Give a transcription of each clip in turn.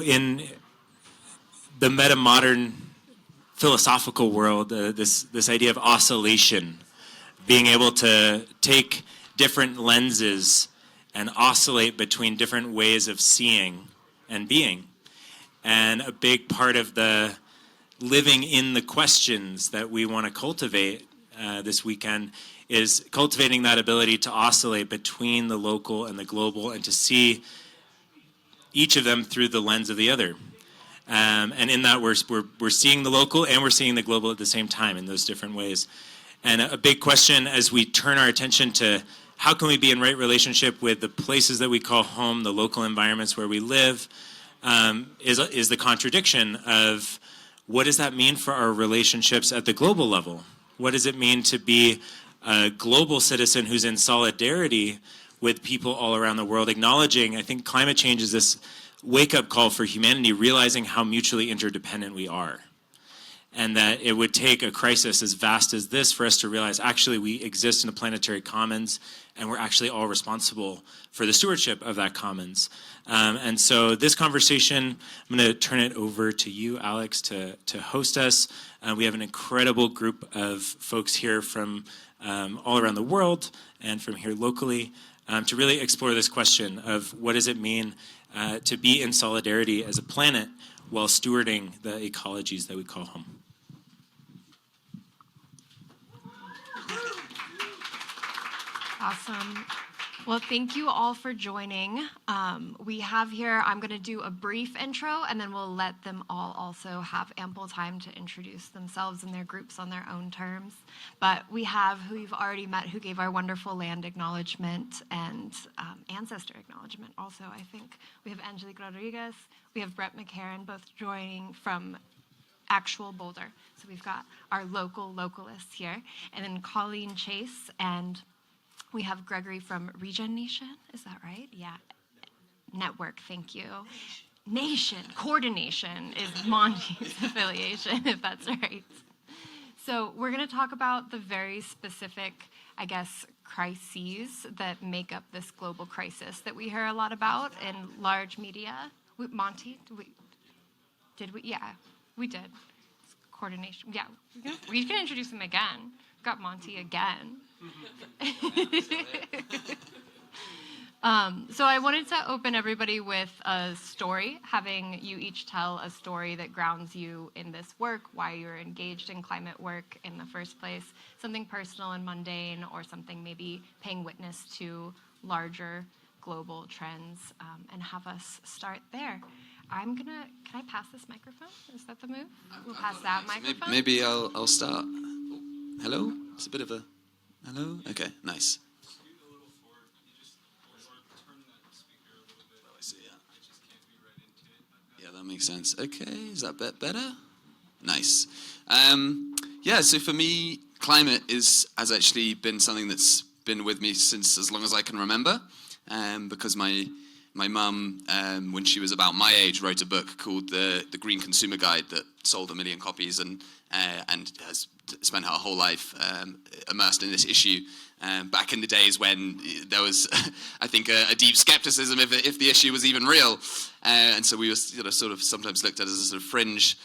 in the meta-modern philosophical world, this idea of oscillation, being able to take different lenses and oscillate between different ways of seeing and being. And a big part of the living in the questions that we want to cultivate this weekend is cultivating that ability to oscillate between the local and the global and to see each of them through the lens of the other. And in that, we're seeing the local and we're seeing the global at the same time in those different ways. And a big question as we turn our attention to how can we be in right relationship with the places that we call home, the local environments where we live, is the contradiction of what does that mean for our relationships at the global level? What does it mean to be a global citizen who's in solidarity with people all around the world, acknowledging, I think climate change is this wake-up call for humanity, realizing how mutually interdependent we are. And that it would take a crisis as vast as this for us to realize actually we exist in a planetary commons and we're actually all responsible for the stewardship of that commons. And so this conversation, I'm going to turn it over to you, Alex, to host us. We have an incredible group of folks here from all around the world and from here locally to really explore this question of what does it mean to be in solidarity as a planet while stewarding the ecologies that we call home. Awesome. Well, thank you all for joining. We have here, I'm going to do a brief intro, and then we'll let them all also have ample time to introduce themselves and their groups on their own terms. But we have who you've already met, who gave our wonderful land acknowledgement and ancestor acknowledgement also, I think. We have Angelique Rodriguez. We have Brett McCarran, both joining from actual Boulder. So we've got our localists here. And then Coleen Chase, and we have Gregory from Regen Nation. Is that right? Yeah. Network, thank you. Nation, coordination is Monty's affiliation, if that's right. So we're going to talk about the very specific, I guess, crises that make up this global crisis that we hear a lot about in large media. Monty, did we? Yeah, we did. Coordination. Yeah, we can introduce him again. Got Monty again. So I wanted to open everybody with a story, having you each tell a story that grounds you in this work, why you're engaged in climate work in the first place, something personal and mundane, or something maybe paying witness to larger global trends, and have us start there. Can I pass this microphone? Is that the move? We'll pass that microphone. Maybe I'll start. Hello? It's a bit of a... Hello? Okay, nice. Oh, I see, yeah, that makes sense. Okay, is that better? Nice. So for me, climate has actually been something that's been with me since as long as I can remember, because my mum, when she was about my age, wrote a book called The Green Consumer Guide that sold 1 million copies and has spent her whole life immersed in this issue. Back in the days when there was, I think, a deep skepticism if the issue was even real, and so we were sort of sometimes looked at as a sort of fringe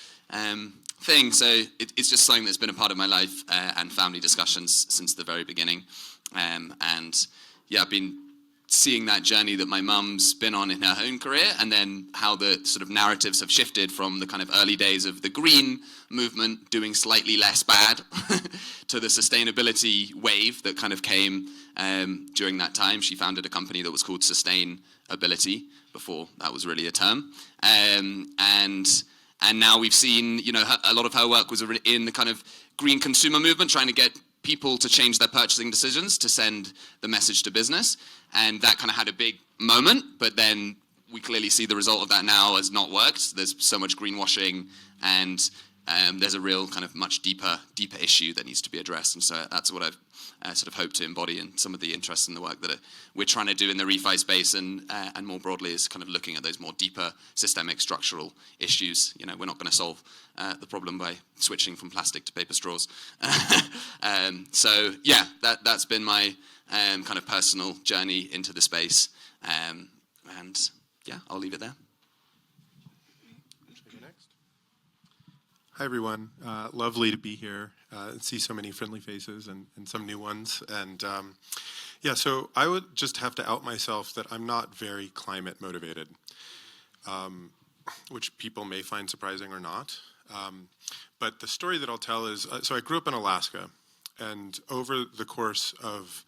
thing. So it's just something that's been a part of my life and family discussions since the very beginning, and I've been seeing that journey that my mum's been on in her own career, and then how the sort of narratives have shifted from the kind of early days of the green movement doing slightly less bad to the sustainability wave that kind of came during that time. She founded a company that was called Sustainability before that was really a term, and now we've seen, a lot of her work was in the kind of green consumer movement, trying to get people to change their purchasing decisions to send the message to business. And that kind of had a big moment, but then we clearly see the result of that now has not worked. There's so much greenwashing, and there's a real kind of much deeper issue that needs to be addressed. And so that's what I've sort of hoped to embody in some of the interests in the work that we're trying to do in the refi space, and more broadly is kind of looking at those more deeper systemic structural issues. We're not going to solve the problem by switching from plastic to paper straws. So yeah, that's been my kind of personal journey into the space, and yeah, I'll leave it there. Hi, everyone. Lovely to be here and see so many friendly faces and some new ones. And yeah, so I would just have to out myself that I'm not very climate motivated, which people may find surprising or not. But the story that I'll tell is, so I grew up in Alaska, and over the course of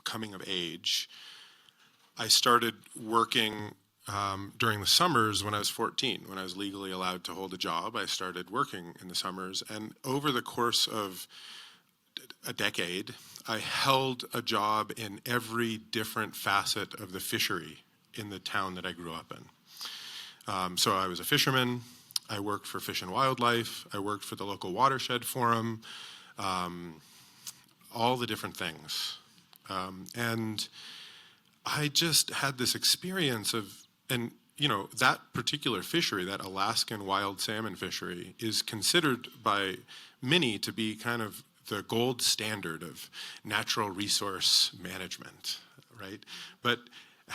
coming of age, I started working during the summers when I was 14. When I was legally allowed to hold a job, I started working in the summers. And over the course of a decade, I held a job in every different facet of the fishery in the town that I grew up in. So I was a fisherman. I worked for Fish and Wildlife. I worked for the local watershed forum, all the different things. And I just had this experience of, and you know, that particular fishery, that Alaskan wild salmon fishery, is considered by many to be kind of the gold standard of natural resource management, right? But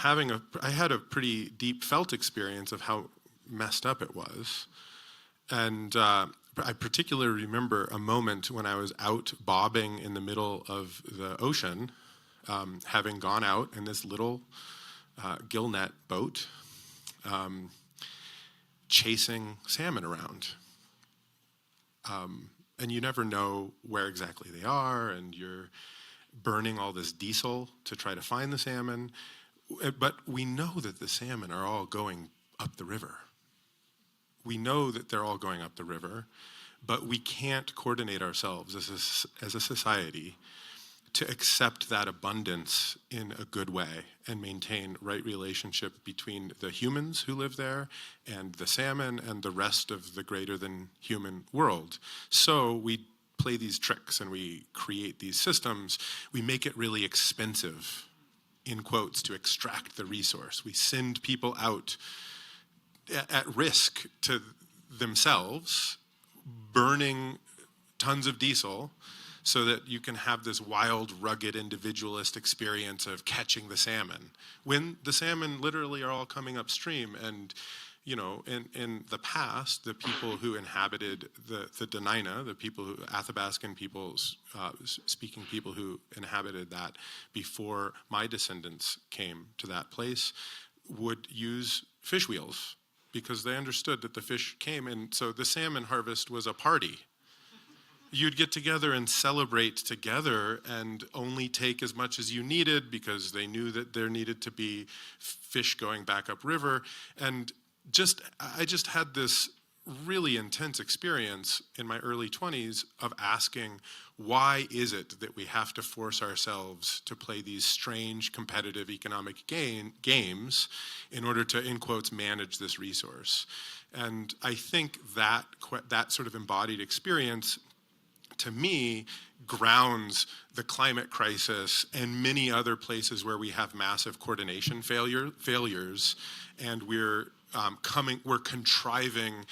I had a pretty deep felt experience of how messed up it was. And I particularly remember a moment when I was out bobbing in the middle of the ocean, having gone out in this little gill net boat, chasing salmon around. And you never know where exactly they are, and you're burning all this diesel to try to find the salmon. But we know that the salmon are all going up the river. We know that they're all going up the river, but we can't coordinate ourselves as a society to accept that abundance in a good way and maintain right relationship between the humans who live there and the salmon and the rest of the greater than human world. So we play these tricks and we create these systems. We make it really expensive, in quotes, to extract the resource. We send people out at risk to themselves, burning tons of diesel, so that you can have this wild, rugged, individualist experience of catching the salmon, when the salmon literally are all coming upstream. And, you know, in the past, the people who inhabited the Dena'ina, the people who, Athabascan peoples, speaking people who inhabited that before my descendants came to that place, would use fish wheels because they understood that the fish came. And so the salmon harvest was a party. You'd get together and celebrate together and only take as much as you needed because they knew that there needed to be fish going back upriver. And I just had this really intense experience in my early 20s of asking, why is it that we have to force ourselves to play these strange competitive economic games in order to, in quotes, manage this resource? And I think that sort of embodied experience, to me, grounds the climate crisis and many other places where we have massive coordination failures, and we're contriving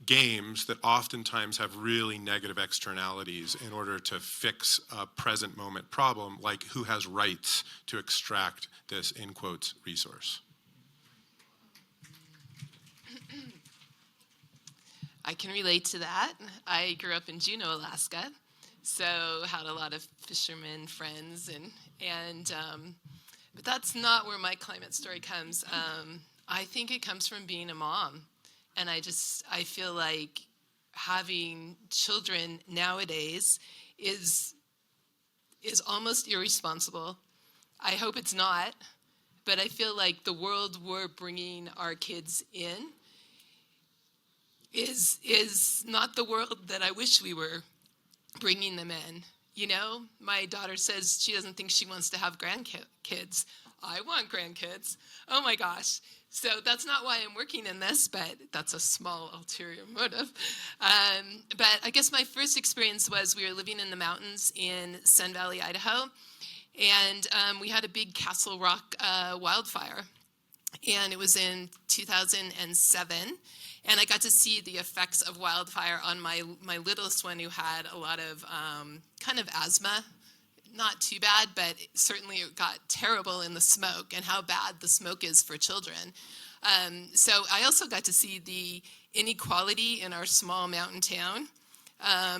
games that oftentimes have really negative externalities in order to fix a present moment problem, like who has rights to extract this, in quotes, resource. I can relate to that. I grew up in Juneau, Alaska, so had a lot of fishermen friends, but that's not where my climate story comes. I think it comes from being a mom, and I feel like having children nowadays is almost irresponsible. I hope it's not, but I feel like the world we're bringing our kids in is not the world that I wish we were bringing them in. You know, my daughter says she doesn't think she wants to have grandkids. I want grandkids. Oh my gosh. So that's not why I'm working in this, but that's a small ulterior motive. But I guess my first experience was we were living in the mountains in Sun Valley, Idaho, and we had a big Castle Rock wildfire. And it was in 2007. And I got to see the effects of wildfire on my littlest one, who had a lot of kind of asthma. Not too bad, but certainly it got terrible in the smoke, and how bad the smoke is for children. So I also got to see the inequality in our small mountain town.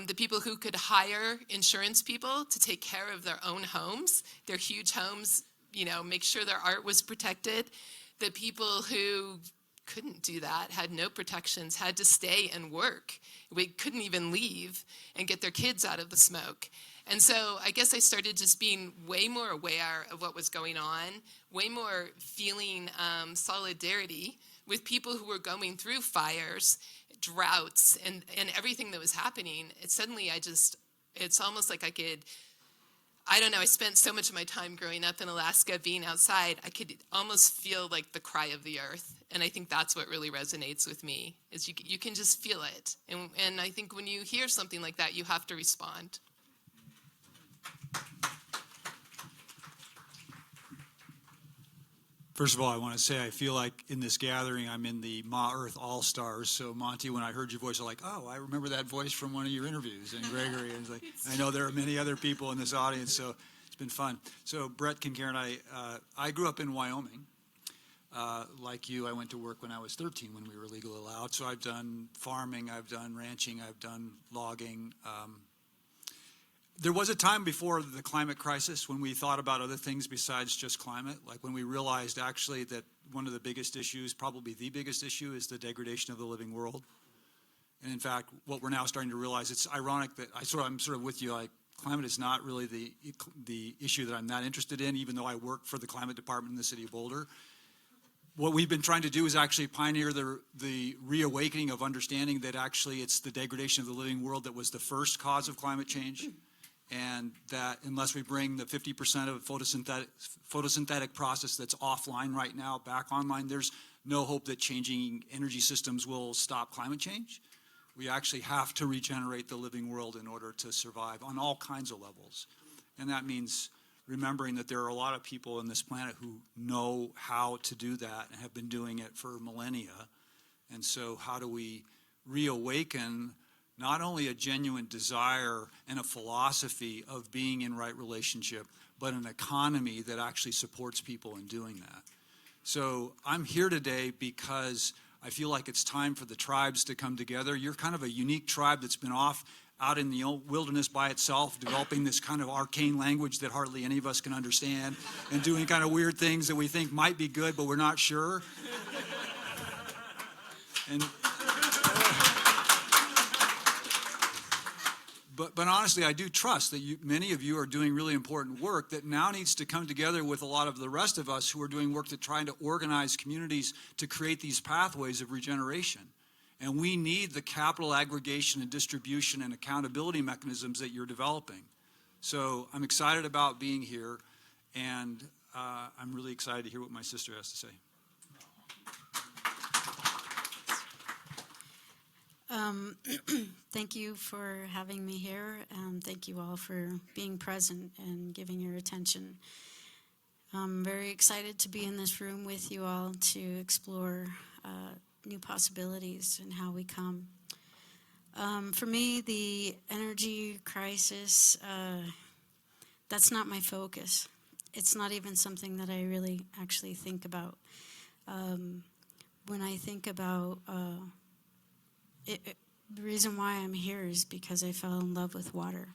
The people who could hire insurance people to take care of their own homes, their huge homes, make sure their art was protected. The people who couldn't do that, had no protections, had to stay and work. We couldn't even leave and get their kids out of the smoke. And so I guess I started just being way more aware of what was going on, way more feeling solidarity with people who were going through fires, droughts, and everything that was happening. It's almost like I spent so much of my time growing up in Alaska being outside, I could almost feel like the cry of the earth. And I think that's what really resonates with me, is you can just feel it. And I think when you hear something like that, you have to respond. First of all, I want to say I feel like in this gathering I'm in the Ma Earth All-Stars. So Monty, when I heard your voice, I'm like, oh, I remember that voice from one of your interviews. And Gregory, and like, I know there are many other people in this audience, so it's been fun. So Brett KenKairn, I grew up in Wyoming. Like you, I went to work when I was 13 when we were legally allowed. So I've done farming, I've done ranching, I've done logging. There was a time before the climate crisis when we thought about other things besides just climate, like when we realized actually that one of the biggest issues, probably the biggest issue, is the degradation of the living world. And in fact, what we're now starting to realize, it's ironic that I'm sort of with you, like climate is not really the issue that I'm not interested in, even though I work for the climate department in the city of Boulder. What we've been trying to do is actually pioneer the reawakening of understanding that actually it's the degradation of the living world that was the first cause of climate change. And that unless we bring the 50% of photosynthetic process that's offline right now back online, there's no hope that changing energy systems will stop climate change. We actually have to regenerate the living world in order to survive on all kinds of levels. And that means remembering that there are a lot of people on this planet who know how to do that and have been doing it for millennia. And so how do we reawaken not only a genuine desire and a philosophy of being in right relationship, but an economy that actually supports people in doing that. So I'm here today because I feel like it's time for the tribes to come together. You're kind of a unique tribe that's been out in the wilderness by itself, developing this kind of arcane language that hardly any of us can understand, and doing kind of weird things that we think might be good, but we're not sure. But honestly, I do trust that many of you are doing really important work that now needs to come together with a lot of the rest of us who are doing work to trying to organize communities to create these pathways of regeneration. And we need the capital aggregation and distribution and accountability mechanisms that you're developing. So I'm excited about being here, and I'm really excited to hear what my sister has to say. Thank you for having me here. Thank you all for being present and giving your attention. I'm very excited to be in this room with you all to explore new possibilities and how we come. For me, the energy crisis, that's not my focus. It's not even something that I really actually think about. When I think about the reason why I'm here is because I fell in love with water.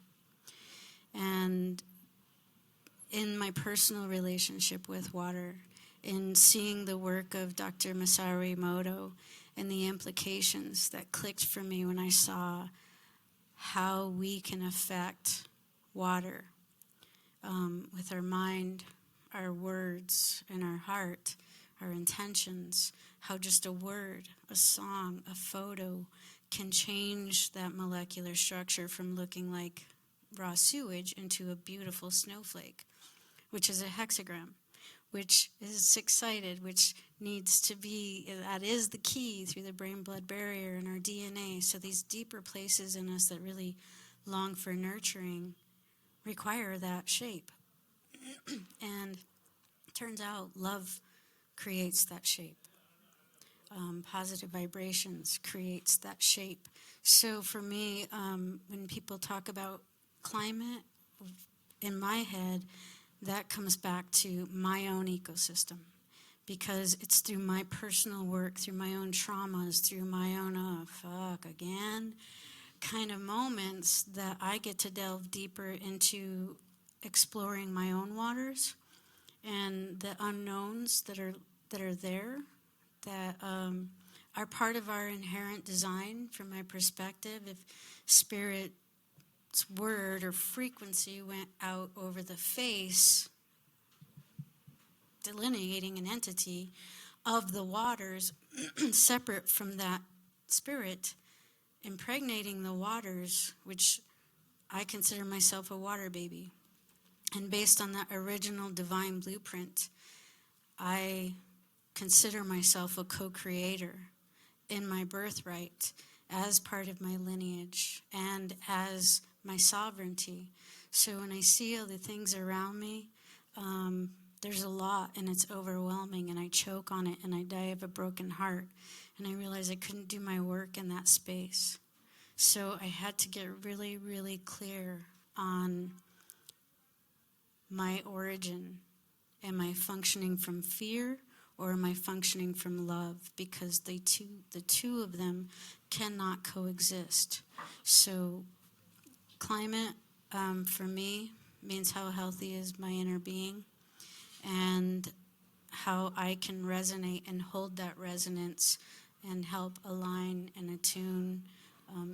And in my personal relationship with water, in seeing the work of Dr. Masaru Emoto and the implications that clicked for me when I saw how we can affect water with our mind, our words, and our heart, our intentions, how just a word, a song, a photo can change that molecular structure from looking like raw sewage into a beautiful snowflake, which is a hexagram, which is six-sided, which needs to be, that is the key through the brain-blood barrier in our DNA. So these deeper places in us that really long for nurturing require that shape. And it turns out love creates that shape. Positive vibrations creates that shape. So for me, when people talk about climate, in my head, that comes back to my own ecosystem. because it's through my personal work, through my own traumas, through my own, oh, fuck, again, kind of moments that I get to delve deeper into exploring my own waters and the unknowns that are there, that are part of our inherent design from my perspective. If Spirit's word or frequency went out over the face, delineating an entity of the waters separate from that spirit, impregnating the waters, which I consider myself a water baby. And based on that original divine blueprint, I consider myself a co-creator in my birthright as part of my lineage and as my sovereignty. So when I see all the things around me, there's a lot and it's overwhelming and I choke on it and I die of a broken heart. And I realized I couldn't do my work in that space. So I had to get really, really clear on my origin. Am I functioning from fear or am I functioning from love? Because the two of them cannot coexist. So climate, for me, means how healthy is my inner being and how I can resonate and hold that resonance and help align and attune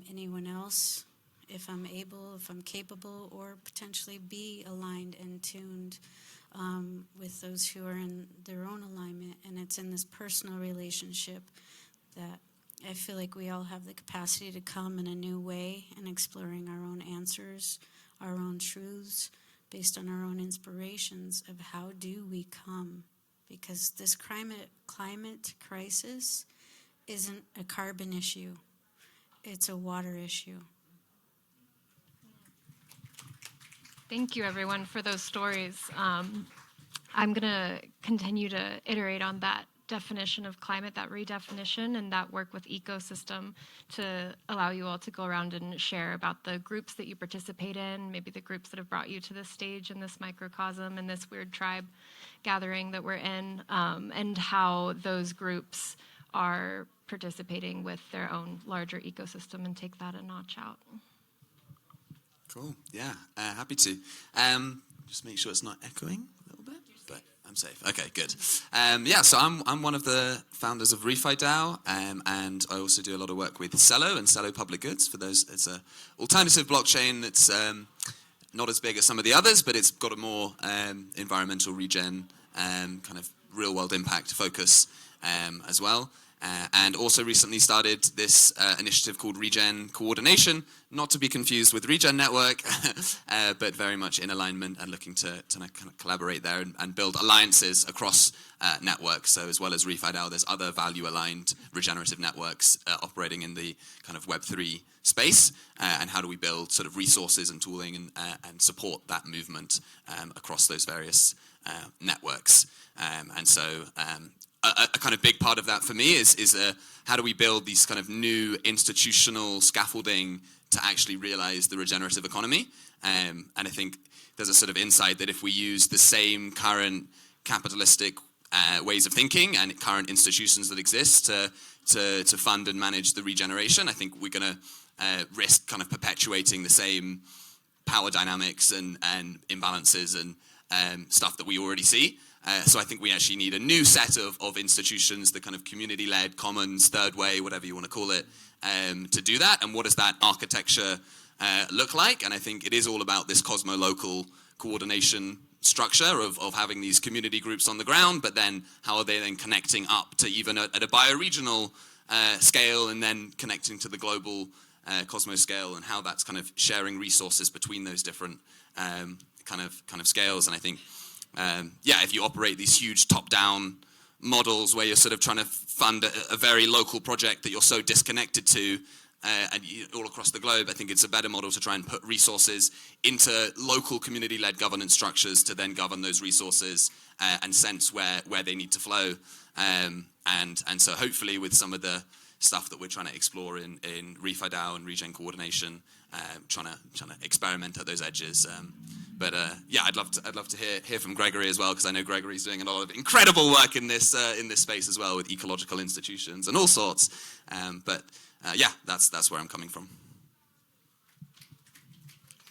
anyone else if I'm able, if I'm capable, or potentially be aligned and tuned with those who are in their own alignment. And it's in this personal relationship that I feel like we all have the capacity to come in a new way and exploring our own answers, our own truths, based on our own inspirations of how do we come. Because this climate crisis isn't a carbon issue. It's a water issue. Thank you, everyone, for those stories. I'm going to continue to iterate on that definition of climate, that redefinition, and that work with ecosystem to allow you all to go around and share about the groups that you participate in, maybe the groups that have brought you to this stage in this microcosm and this weird tribe gathering that we're in, and how those groups are participating with their own larger ecosystem and take that a notch out. Cool. Yeah, happy to. Just make sure it's not echoing a little bit, but I'm safe. Okay, good. Yeah, so I'm one of the founders of ReFi DAO, and I also do a lot of work with Cello and Cello Public Goods. For those, it's an alternative blockchain that's not as big as some of the others, but it's got a more environmental regen, kind of real-world impact focus as well. And also recently started this initiative called Regen Coordination, not to be confused with Regen Network, but very much in alignment and looking to kind of collaborate there and build alliances across networks. So as well as ReFi DAO, there's other value-aligned regenerative networks operating in the kind of Web3 space. And how do we build sort of resources and tooling and support that movement across those various networks. And so a kind of big part of that for me is how do we build these kind of new institutional scaffolding to actually realize the regenerative economy. And I think there's a sort of insight that if we use the same current capitalistic ways of thinking and current institutions that exist to fund and manage the regeneration, I think we're going to risk kind of perpetuating the same power dynamics and imbalances and stuff that we already see. So I think we actually need a new set of institutions, the kind of community-led, commons, third way, whatever you want to call it, to do that. And what does that architecture look like? And I think it is all about this cosmo-local coordination structure of having these community groups on the ground, but then how are they then connecting up to even at a bioregional scale and then connecting to the global cosmos scale and how that's kind of sharing resources between those different kind of scales. And I think if you operate these huge top-down models where you're sort of trying to fund a very local project that you're so disconnected to all across the globe, I think it's a better model to try and put resources into local community-led governance structures to then govern those resources and sense where they need to flow. And so hopefully with some of the stuff that we're trying to explore in ReFi DAO and regen coordination, trying to experiment at those edges. Yeah, I'd love to hear from Gregory as well, because I know Gregory's doing a lot of incredible work in this space as well with ecological institutions and all sorts. Yeah, that's where I'm coming from.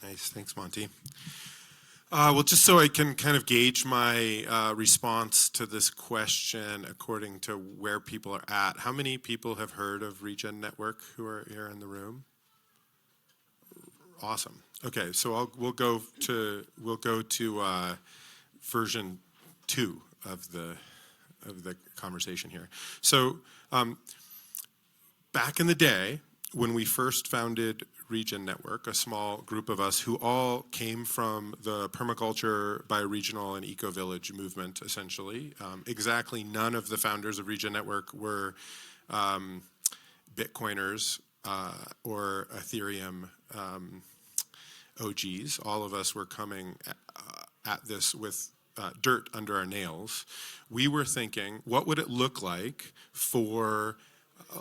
Nice, thanks, Monty. Well, just so I can kind of gauge my response to this question according to where people are at, how many people have heard of Regen Network who are here in the room? Awesome. Okay, so we'll go to version 2 of the conversation here. So back in the day, when we first founded Regen Network, a small group of us who all came from the permaculture, bioregional, and eco-village movement, essentially. Exactly none of the founders of Regen Network were Bitcoiners or Ethereum OGs. All of us were coming at this with dirt under our nails. We were thinking, what would it look like for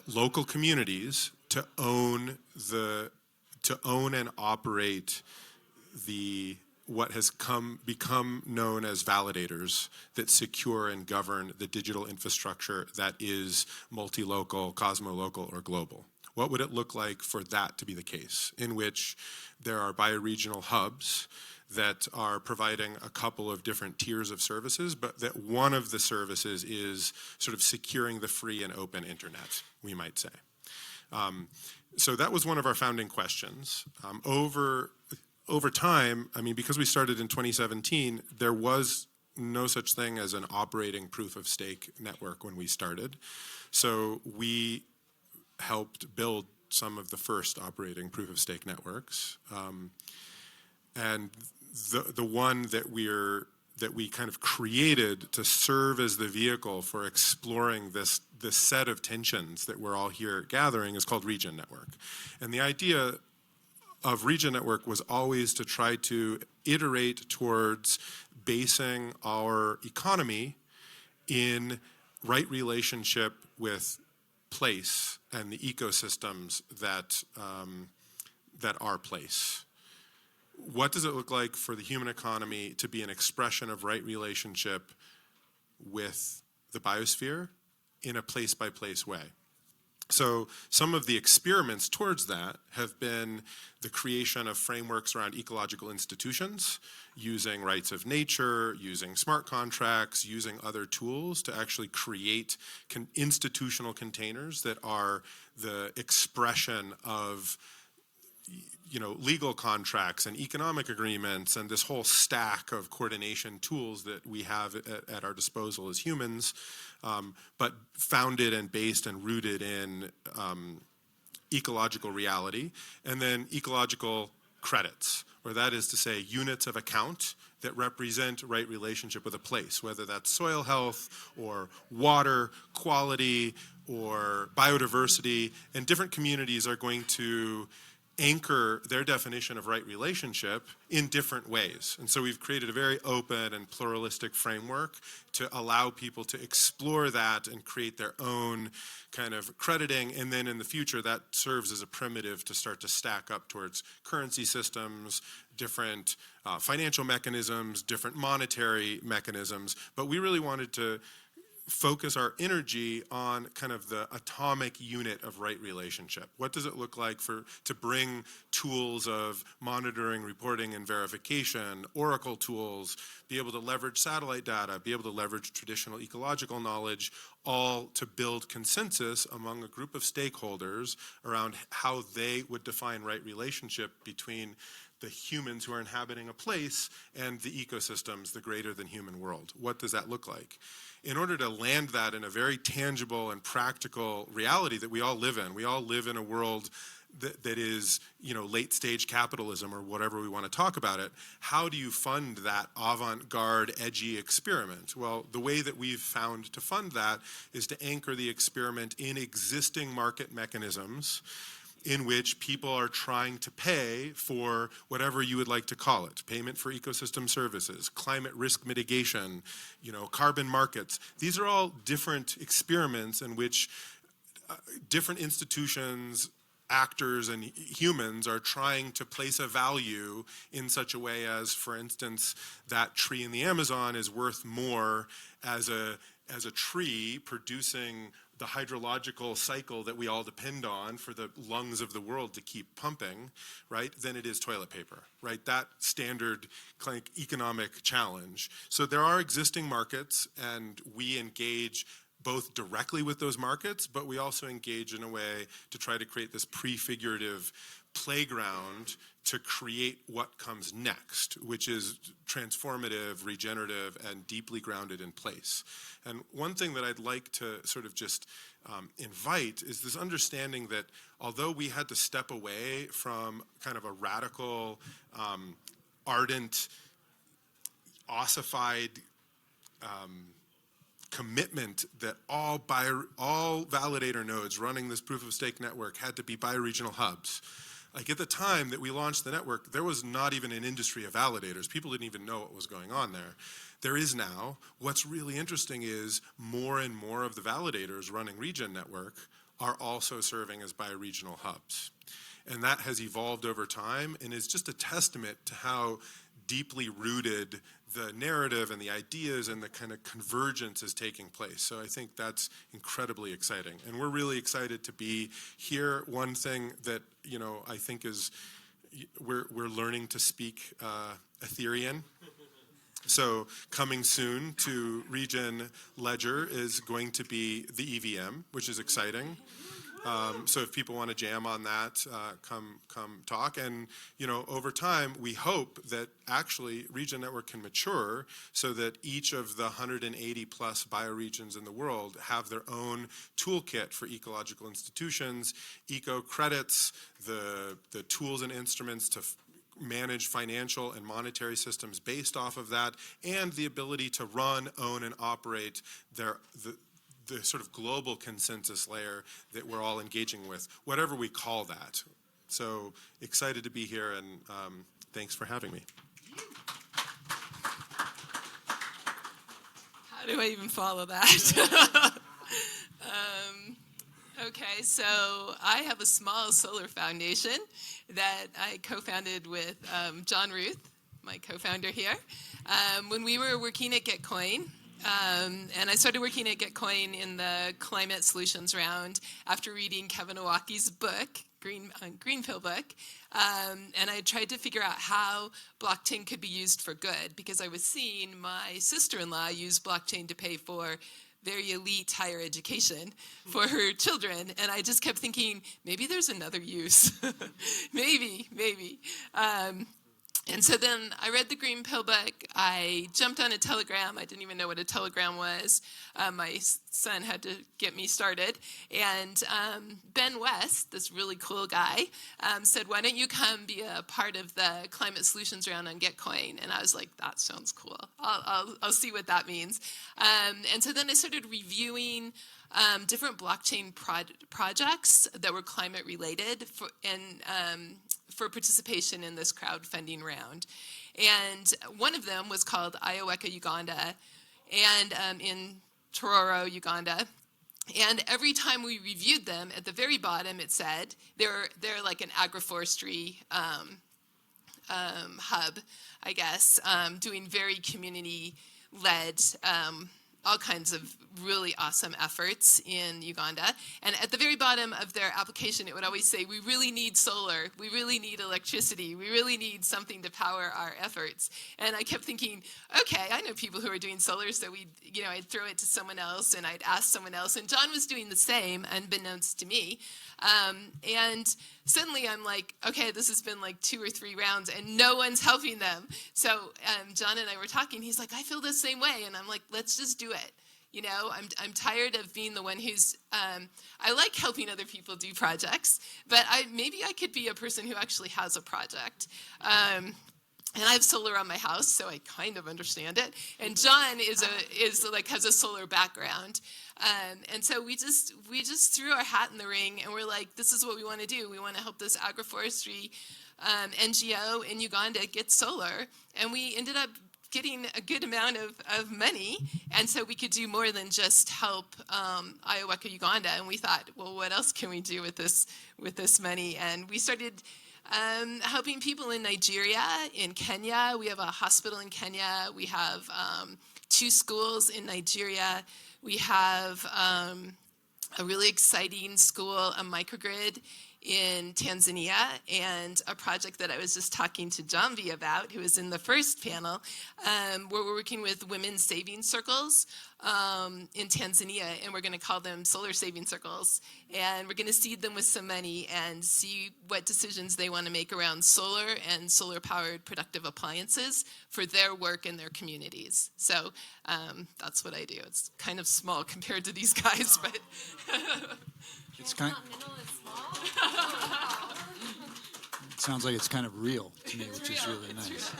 local communities to own and operate what has become known as validators that secure and govern the digital infrastructure that is multi-local, cosmo-local, or global? What would it look like for that to be the case, in which there are bioregional hubs that are providing a couple of different tiers of services, but that one of the services is sort of securing the free and open internet, we might say. So that was one of our founding questions. Over time, I mean, because we started in 2017, there was no such thing as an operating proof of stake network when we started. So we helped build some of the first operating proof of stake networks. And the one that we kind of created to serve as the vehicle for exploring this set of tensions that we're all here gathering is called Regen Network. And the idea of Regen Network was always to try to iterate towards basing our economy in right relationship with place and the ecosystems that are place. What does it look like for the human economy to be an expression of right relationship with the biosphere in a place-by-place way? So some of the experiments towards that have been the creation of frameworks around ecological institutions, using rights of nature, using smart contracts, using other tools to actually create institutional containers that are the expression of legal contracts and economic agreements and this whole stack of coordination tools that we have at our disposal as humans, but founded and based and rooted in ecological reality. And then ecological credits, or that is to say units of account that represent right relationship with a place, whether that's soil health or water quality or biodiversity. And different communities are going to anchor their definition of right relationship in different ways. And so we've created a very open and pluralistic framework to allow people to explore that and create their own kind of crediting. And then in the future, that serves as a primitive to start to stack up towards currency systems, different financial mechanisms, different monetary mechanisms. But we really wanted to focus our energy on kind of the atomic unit of right relationship. What does it look like to bring tools of monitoring, reporting, and verification, Oracle tools, be able to leverage satellite data, be able to leverage traditional ecological knowledge, all to build consensus among a group of stakeholders around how they would define right relationship between the humans who are inhabiting a place and the ecosystems, the greater than human world. What does that look like? In order to land that in a very tangible and practical reality that we all live in a world that is, late stage capitalism or whatever we want to talk about it. How do you fund that avant-garde, edgy experiment? Well, the way that we've found to fund that is to anchor the experiment in existing market mechanisms in which people are trying to pay for whatever you would like to call it, payment for ecosystem services, climate risk mitigation, carbon markets. These are all different experiments in which different institutions, actors, and humans are trying to place a value in such a way as, for instance, that tree in the Amazon is worth more as a tree producing the hydrological cycle that we all depend on for the lungs of the world to keep pumping, right, than it is toilet paper, right? That standard economic challenge. So there are existing markets, and we engage both directly with those markets, but we also engage in a way to try to create this prefigurative playground to create what comes next, which is transformative, regenerative, and deeply grounded in place. And one thing that I'd like to sort of just invite is this understanding that although we had to step away from kind of a radical, ardent, ossified commitment that all validator nodes running this proof of stake network had to be bioregional hubs. Like at the time that we launched the network, there was not even an industry of validators. People didn't even know what was going on there. There is now. What's really interesting is more and more of the validators running Regen Network are also serving as bioregional hubs. And that has evolved over time and is just a testament to how deeply rooted the narrative and the ideas and the kind of convergence is taking place. So I think that's incredibly exciting. And we're really excited to be here. One thing that, you know, I think is we're learning to speak Ethereum. So coming soon to Regen Ledger is going to be the EVM, which is exciting. So if people want to jam on that, come talk. And, you know, over time, we hope that actually Regen Network can mature so that each of the 180 plus bioregions in the world have their own toolkit for ecological institutions, eco credits, the tools and instruments to manage financial and monetary systems based off of that, and the ability to run, own, and operate the sort of global consensus layer that we're all engaging with, whatever we call that. So excited to be here, and thanks for having me. How do I even follow that? Okay, so I have a small solar foundation that I co-founded with John Ruth, my co-founder here, when we were working at GetCoin. And I started working at GetCoin in the climate solutions round after reading Kevin Iwaki's book, Green Pill book. And I tried to figure out how blockchain could be used for good, because I was seeing my sister-in-law use blockchain to pay for very elite higher education for her children. And I just kept thinking, maybe there's another use. maybe. And so then I read the Green Pill book. I jumped on a Telegram. I didn't even know what a Telegram was. My son had to get me started. And Ben West, this really cool guy, said, why don't you come be a part of the climate solutions round on GetCoin? And I was like, that sounds cool. I'll see what that means. And so then I started reviewing different blockchain projects that were climate related for participation in this crowdfunding round. And one of them was called Ioweka Uganda, and in Tororo, Uganda. And every time we reviewed them, at the very bottom it said, they're like an agroforestry hub, I guess, doing very community-led all kinds of really awesome efforts in Uganda. And at the very bottom of their application, it would always say, we really need solar, we really need electricity, we really need something to power our efforts. And I kept thinking, okay, I know people who are doing solar, so I'd throw it to someone else and I'd ask someone else. And John was doing the same, unbeknownst to me. And suddenly I'm like, okay, this has been like 2 or 3 rounds and no one's helping them. So John and I were talking, he's like, I feel the same way. And I'm like, let's just do it. You know, I'm tired of being the one who's, I like helping other people do projects, but maybe I could be a person who actually has a project. And I have solar on my house, so I kind of understand it. And John has a solar background. And so we just threw our hat in the ring, and we're like, this is what we want to do. We want to help this agroforestry NGO in Uganda get solar. And we ended up getting a good amount of money, and so we could do more than just help Iowaka, Uganda. And we thought, well, what else can we do with this money? And we started helping people in Nigeria, in Kenya. We have a hospital in Kenya. We have 2 schools in Nigeria. We have a really exciting school, a microgrid in Tanzania, and a project that I was just talking to Jambi about, who was in the first panel, where we're working with women's saving circles in Tanzania, and we're going to call them solar saving circles, and we're going to seed them with some money and see what decisions they want to make around solar and solar-powered productive appliances for their work in their communities. So that's what I do. It's kind of small compared to these guys, but... It's kind. It sounds like it's kind of real to me, which is really nice.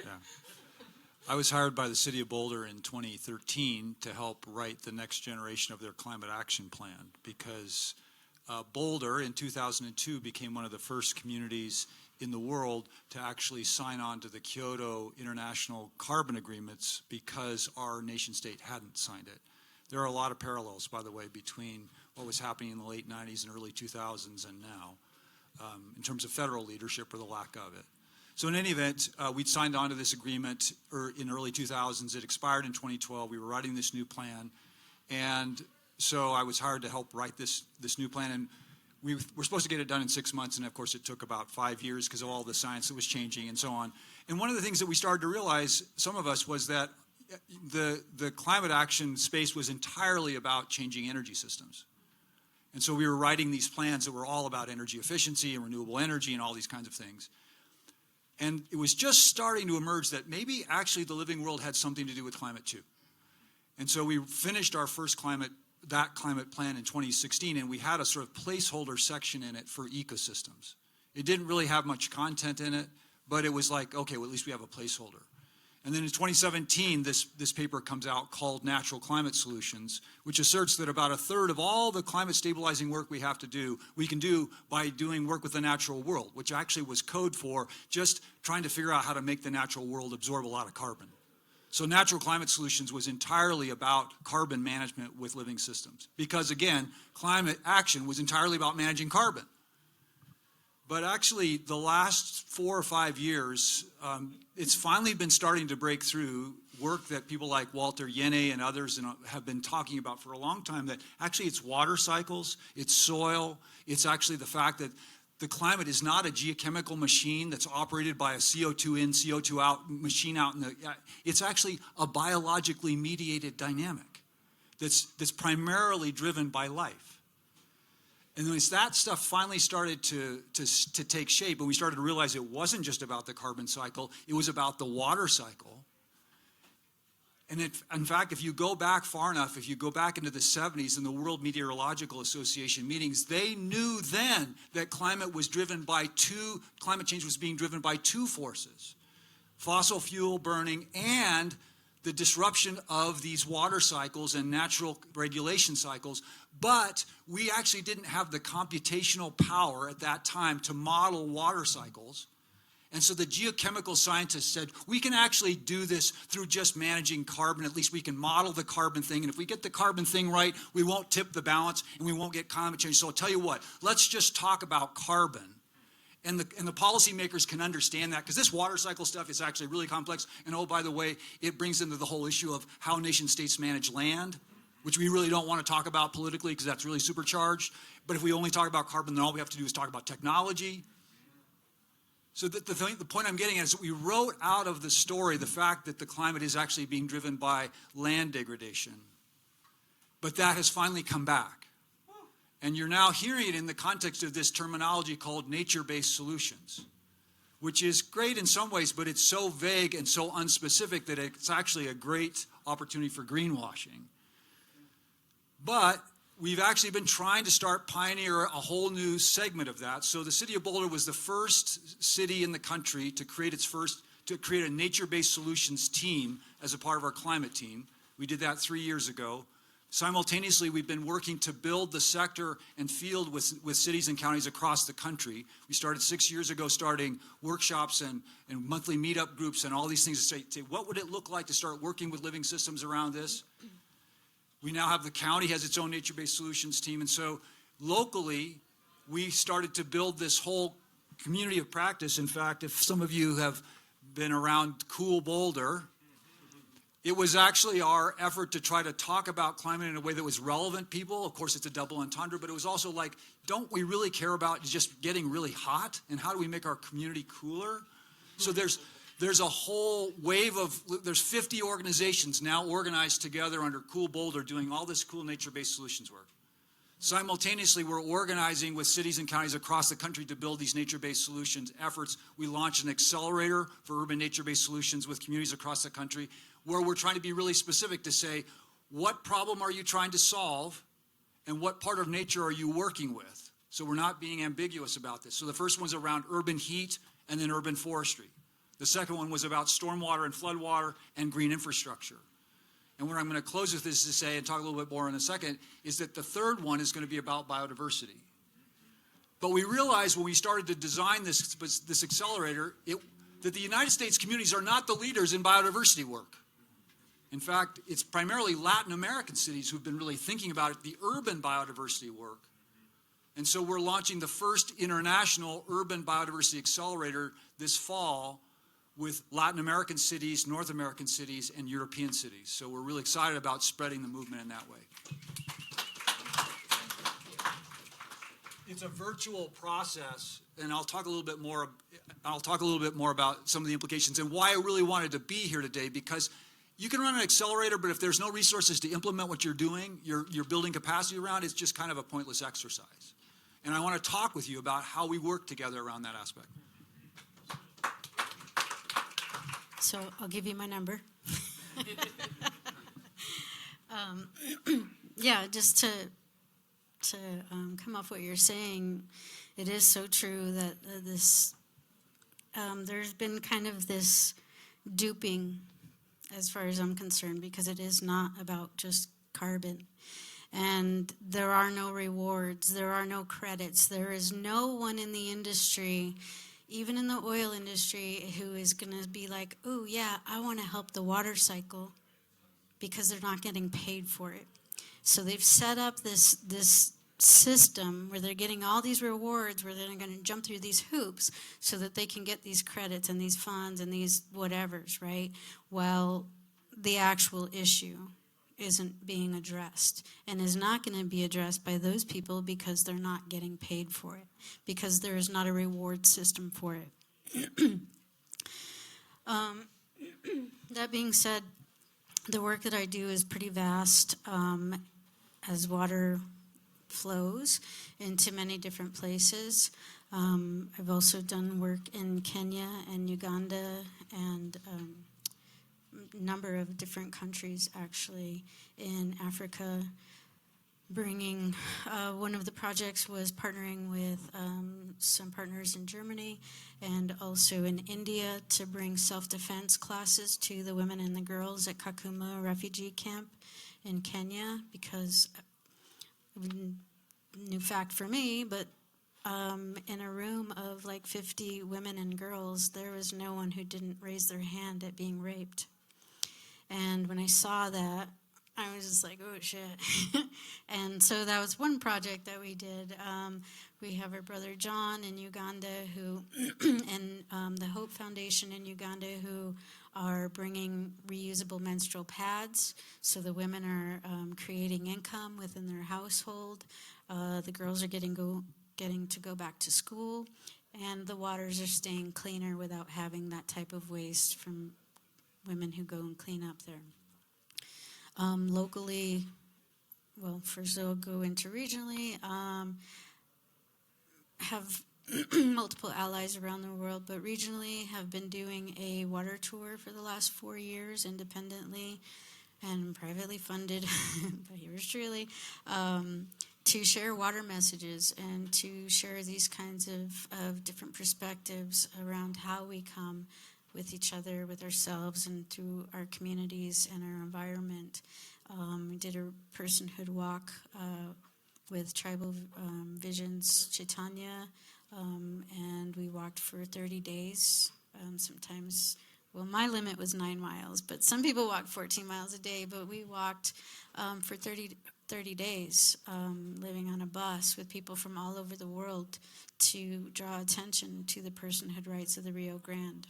Yeah. I was hired by the city of Boulder in 2013 to help write the next generation of their climate action plan, because Boulder in 2002 became one of the first communities in the world to actually sign on to the Kyoto International Carbon Agreements, because our nation state hadn't signed it. There are a lot of parallels, by the way, between what was happening in the late 90s and early 2000s and now, in terms of federal leadership or the lack of it. So in any event, we'd signed on to this agreement in early 2000s. It expired in 2012. We were writing this new plan. And so I was hired to help write this new plan. And we were supposed to get it done in 6 months. And of course, it took about 5 years because of all the science that was changing and so on. And one of the things that we started to realize, some of us, was that the climate action space was entirely about changing energy systems. And so we were writing these plans that were all about energy efficiency and renewable energy and all these kinds of things. And it was just starting to emerge that maybe actually the living world had something to do with climate too. And so we finished our first climate plan in 2016, and we had a sort of placeholder section in it for ecosystems. It didn't really have much content in it, but it was like, okay, well, at least we have a placeholder. And then in 2017, this paper comes out called Natural Climate Solutions, which asserts that about a third of all the climate stabilizing work we have to do, we can do by doing work with the natural world, which actually was code for just trying to figure out how to make the natural world absorb a lot of carbon. So Natural Climate Solutions was entirely about carbon management with living systems. Because again, climate action was entirely about managing carbon. But actually, the last 4 or 5 years, it's finally been starting to break through work that people like Walter Yene and others have been talking about for a long time, that actually it's water cycles, it's soil, it's actually the fact that the climate is not a geochemical machine that's operated by a CO2 in, CO2 out machine out in the, it's actually a biologically mediated dynamic that's primarily driven by life. And when that stuff finally started to take shape, and we started to realize it wasn't just about the carbon cycle, it was about the water cycle. And in fact, if you go back far enough, if you go back into the 70s in the World Meteorological Association meetings, they knew then that climate change was being driven by 2 forces: fossil fuel burning and the disruption of these water cycles and natural regulation cycles. But we actually didn't have the computational power at that time to model water cycles. And so the geochemical scientists said, we can actually do this through just managing carbon. At least we can model the carbon thing. And if we get the carbon thing right, we won't tip the balance and we won't get climate change. So I'll tell you what, let's just talk about carbon. And the policymakers can understand that, because this water cycle stuff is actually really complex. And oh, by the way, it brings into the whole issue of how nation states manage land, which we really don't want to talk about politically because that's really supercharged. But if we only talk about carbon, then all we have to do is talk about technology. So the point I'm getting at is that we wrote out of the story the fact that the climate is actually being driven by land degradation. But that has finally come back. And you're now hearing it in the context of this terminology called nature-based solutions, which is great in some ways, but it's so vague and so unspecific that it's actually a great opportunity for greenwashing. But we've actually been trying to pioneer a whole new segment of that. So the city of Boulder was the first city in the country to create create a nature-based solutions team as a part of our climate team. We did that 3 years ago. Simultaneously, we've been working to build the sector and field with cities and counties across the country. We started 6 years ago, starting workshops and monthly meetup groups and all these things to say, what would it look like to start working with living systems around this? We now have the county has its own nature-based solutions team. And so locally, we started to build this whole community of practice. In fact, if some of you have been around Cool Boulder, it was actually our effort to try to talk about climate in a way that was relevant people. Of course, it's a double entendre, but it was also like, don't we really care about just getting really hot? And how do we make our community cooler? So there's a whole wave of, there's 50 organizations now organized together under Cool Boulder doing all this cool nature-based solutions work. Simultaneously, we're organizing with cities and counties across the country to build these nature-based solutions efforts. We launched an accelerator for urban nature-based solutions with communities across the country, where we're trying to be really specific to say, what problem are you trying to solve, and what part of nature are you working with? So we're not being ambiguous about this. So the first one's around urban heat and then urban forestry. The second one was about stormwater and floodwater and green infrastructure. And where I'm going to close with this to say, and talk a little bit more in a second, is that the third one is going to be about biodiversity. But we realized when we started to design this accelerator, that the United States communities are not the leaders in biodiversity work. In fact, it's primarily Latin American cities who've been really thinking about it, the urban biodiversity work. And so we're launching the first international urban biodiversity accelerator this fall with Latin American cities, North American cities, and European cities. So we're really excited about spreading the movement in that way. It's a virtual process, and I'll talk a little bit more about some of the implications and why I really wanted to be here today, because you can run an accelerator, but if there's no resources to implement what you're doing, you're building capacity around, it's just kind of a pointless exercise. And I want to talk with you about how we work together around that aspect. So I'll give you my number. Yeah, just to come off what you're saying, it is so true that there's been kind of this duping as far as I'm concerned, because it is not about just carbon. And there are no rewards, there are no credits, there is no one in the industry, even in the oil industry, who is going to be like, oh yeah, I want to help the water cycle, because they're not getting paid for it. So they've set up this system where they're getting all these rewards, where they're going to jump through these hoops so that they can get these credits and these funds and these whatevers, right? Well, the actual issue isn't being addressed, and is not going to be addressed by those people because they're not getting paid for it, because there is not a reward system for it. That being said, the work that I do is pretty vast. As water flows into many different places. I've also done work in Kenya and Uganda and a number of different countries actually in Africa. Bringing, one of the projects was partnering with some partners in Germany and also in India to bring self-defense classes to the women and the girls at Kakuma refugee camp in Kenya, because new fact for me, but in a room of like 50 women and girls, there was no one who didn't raise their hand at being raped. And when I saw that, I was just like, oh shit. And so that was one project that we did. We have our brother John in Uganda who, and the Hope Foundation in Uganda, who are bringing reusable menstrual pads. So the women are creating income within their household. The girls are getting to go back to school. And the waters are staying cleaner without having that type of waste from women who go and clean up there. Locally, well, first I'll go into regionally, have multiple allies around the world, but regionally have been doing a water tour for the last 4 years independently and privately funded by yours truly, to share water messages and to share these kinds of different perspectives around how we come with each other, with ourselves, and through our communities and our environment. We did a personhood walk with Tribal Visions Chaitanya, and we walked for 30 days. Sometimes, well, my limit was 9 miles, but some people walk 14 miles a day, but we walked for 30 days, living on a bus with people from all over the world to draw attention to the personhood rights of the Rio Grande.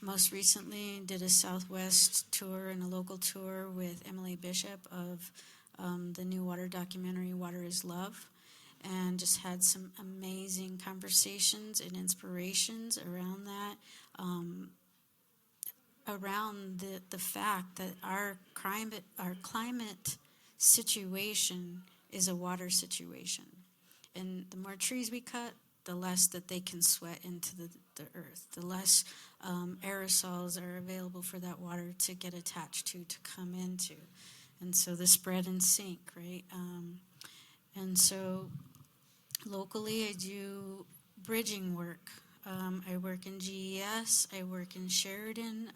Most recently, did a Southwest tour and a local tour with Emily Bishop of the new water documentary, Water is Love, and just had some amazing conversations and inspirations around that, around the fact that our climate situation is a water situation. And the more trees we cut, the less that they can sweat into the earth, the less aerosols are available for that water to get attached to come into. And so the spread and sink, right? And so locally I do bridging work. I work in GES, I work in Sheridan.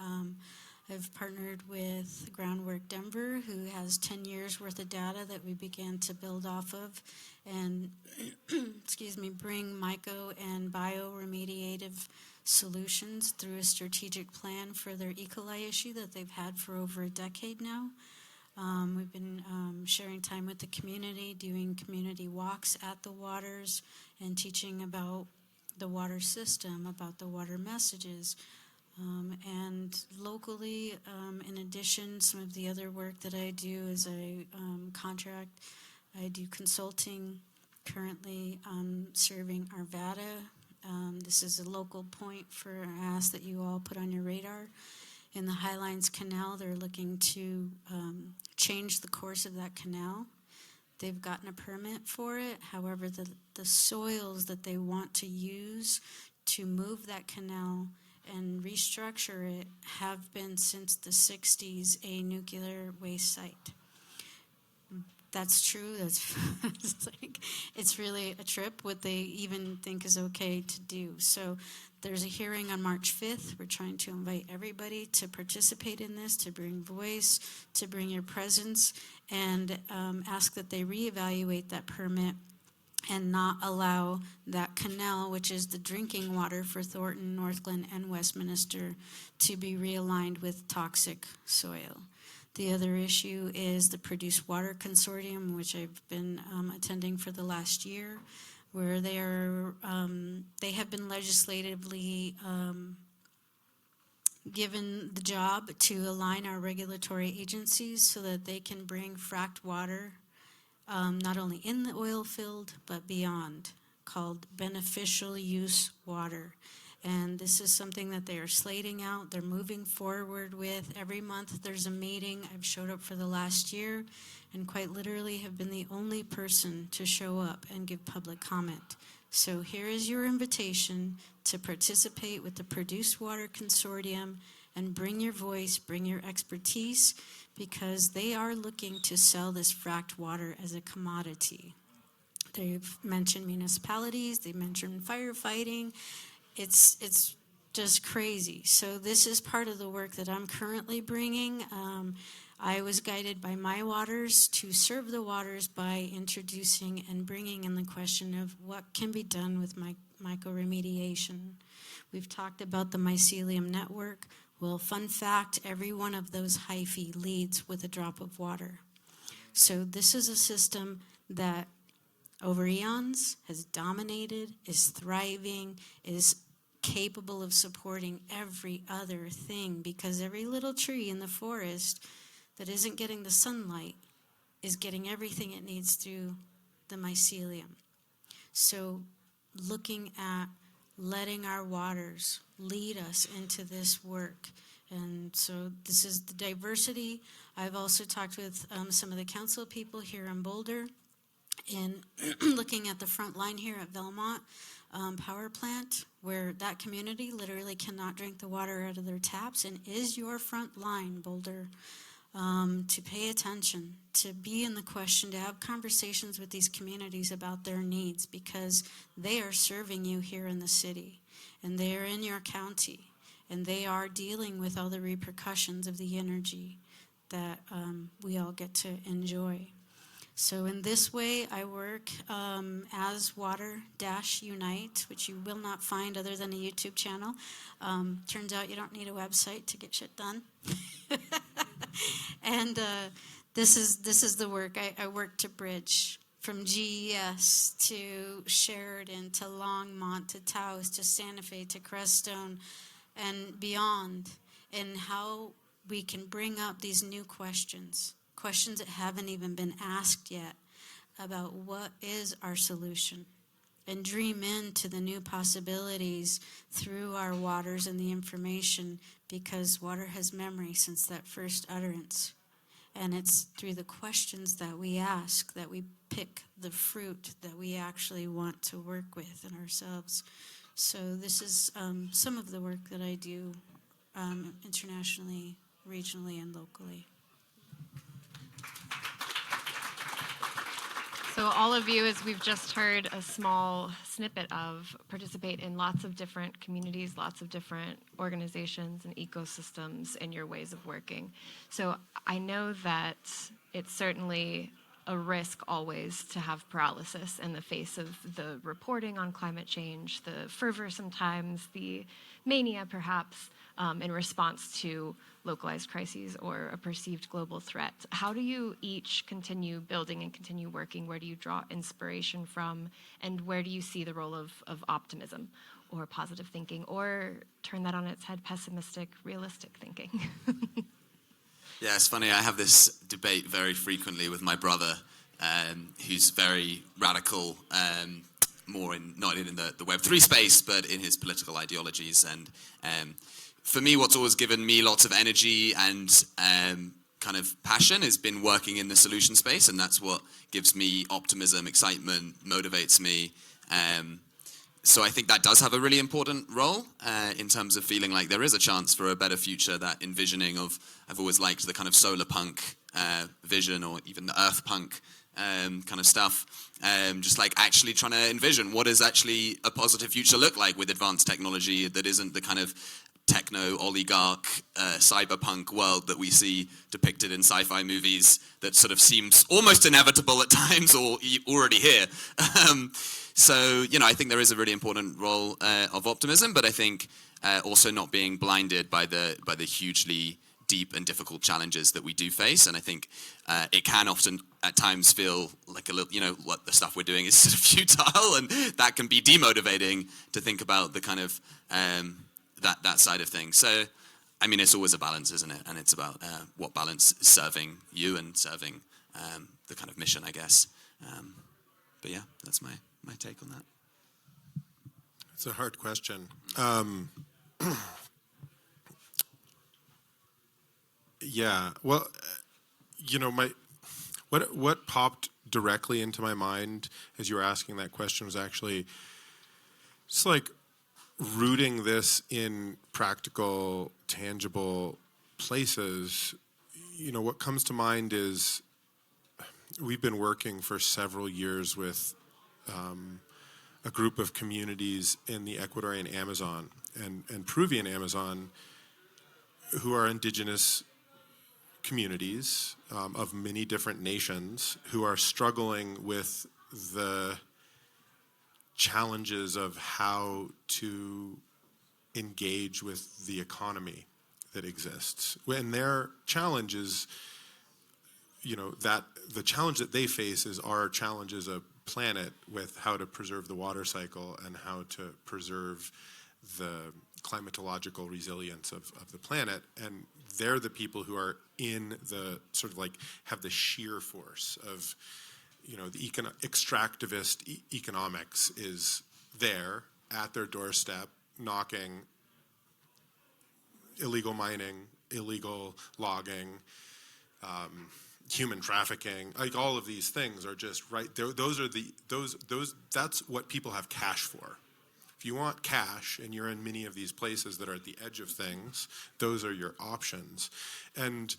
I've partnered with Groundwork Denver, who has 10 years worth of data that we began to build off of and bring myco and bioremediative solutions through a strategic plan for their E. coli issue that they've had for over a decade now. We've been sharing time with the community, doing community walks at the waters, and teaching about the water system, about the water messages. And locally, in addition, some of the other work that I do is I do consulting currently serving Arvada. This is a local point for I ask that you all put on your radar. In the Highlines Canal, they're looking to change the course of that canal. They've gotten a permit for it. However, the soils that they want to use to move that canal and restructure it have been since the 60s a nuclear waste site. That's true. It's really a trip what they even think is okay to do. So there's a hearing on March 5th. We're trying to invite everybody to participate in this, to bring voice, to bring your presence, and ask that they reevaluate that permit and not allow that canal, which is the drinking water for Thornton, Northglenn, and Westminster, to be realigned with toxic soil. The other issue is the Produced Water Consortium, which I've been attending for the last year, where they have been legislatively given the job to align our regulatory agencies so that they can bring fracked water not only in the oil field but beyond, called beneficial use water. And this is something that they are slating out. They're moving forward with. Every month there's a meeting. I've showed up for the last year and quite literally have been the only person to show up and give public comment. So here is your invitation to participate with the Produced Water Consortium and bring your voice, bring your expertise, because they are looking to sell this fracked water as a commodity. They've mentioned municipalities, they've mentioned firefighting. It's just crazy. So this is part of the work that I'm currently bringing. I was guided by My Waters to serve the waters by introducing and bringing in the question of what can be done with mycoremediation. We've talked about the mycelium network. Well, fun fact, every one of those hyphae leads with a drop of water. So this is a system that over eons has dominated, is thriving, is capable of supporting every other thing, because every little tree in the forest that isn't getting the sunlight is getting everything it needs through the mycelium. So looking at letting our waters lead us into this work. And so this is the diversity. I've also talked with some of the council people here in Boulder, and looking at the front line here at Velmont power plant, where that community literally cannot drink the water out of their taps, and is your front line, Boulder, to pay attention, to be in the question, to have conversations with these communities about their needs, because they are serving you here in the city, and they are in your county, and they are dealing with all the repercussions of the energy that we all get to enjoy. So in this way, I work as Water-Unite, which you will not find other than a YouTube channel. Turns out you don't need a website to get shit done. And this is the work. I work to bridge from GES to Sheridan to Longmont to Taos to Santa Fe to Crestone and beyond, and how we can bring up these new questions that haven't even been asked yet about what is our solution, and dream into the new possibilities through our waters and the information, because water has memory since that first utterance. And it's through the questions that we ask that we pick the fruit that we actually want to work with in ourselves. So this is some of the work that I do internationally, regionally, and locally. So all of you, as we've just heard a small snippet of, participate in lots of different communities, lots of different organizations and ecosystems in your ways of working. So I know that it's certainly a risk always to have paralysis in the face of the reporting on climate change, the fervor sometimes, the mania perhaps, in response to localized crises or a perceived global threat. How do you each continue building and continue working? Where do you draw inspiration from? And where do you see the role of optimism or positive thinking, or turn that on its head, pessimistic, realistic thinking? Yeah, it's funny. I have this debate very frequently with my brother, who's very radical, more not in the Web3 space, but in his political ideologies. And for me, what's always given me lots of energy and kind of passion has been working in the solution space, and that's what gives me optimism, excitement, motivates me. So I think that does have a really important role in terms of feeling like there is a chance for a better future, that envisioning of, I've always liked the kind of solar punk vision, or even the earth punk kind of stuff. Just like actually trying to envision what does actually a positive future look like with advanced technology that isn't the kind of techno-oligarch, cyberpunk world that we see depicted in sci-fi movies that sort of seems almost inevitable at times, or already here. So, I think there is a really important role of optimism, but I think also not being blinded by the hugely deep and difficult challenges that we do face. And I think it can often at times feel like a little, what the stuff we're doing is sort of futile, and that can be demotivating to think about the kind of that side of things. So, I mean, it's always a balance, isn't it? And it's about what balance is serving you and serving the kind of mission, I guess. But yeah, that's my take on that. It's a hard question. Yeah, well, what popped directly into my mind as you were asking that question was actually just like rooting this in practical, tangible places. What comes to mind is we've been working for several years with a group of communities in the Ecuadorian Amazon and Peruvian Amazon who are indigenous communities of many different nations who are struggling with the challenges of how to engage with the economy that exists. When their challenge is, that the challenge that they face is our challenge as a planet with how to preserve the water cycle and how to preserve the climatological resilience of the planet. And they're the people who are in the sort of like have the sheer force of, the extractivist economics is there at their doorstep, knocking, illegal mining, illegal logging, human trafficking, like all of these things are just right there. That's what people have cash for. If you want cash and you're in many of these places that are at the edge of things, those are your options. And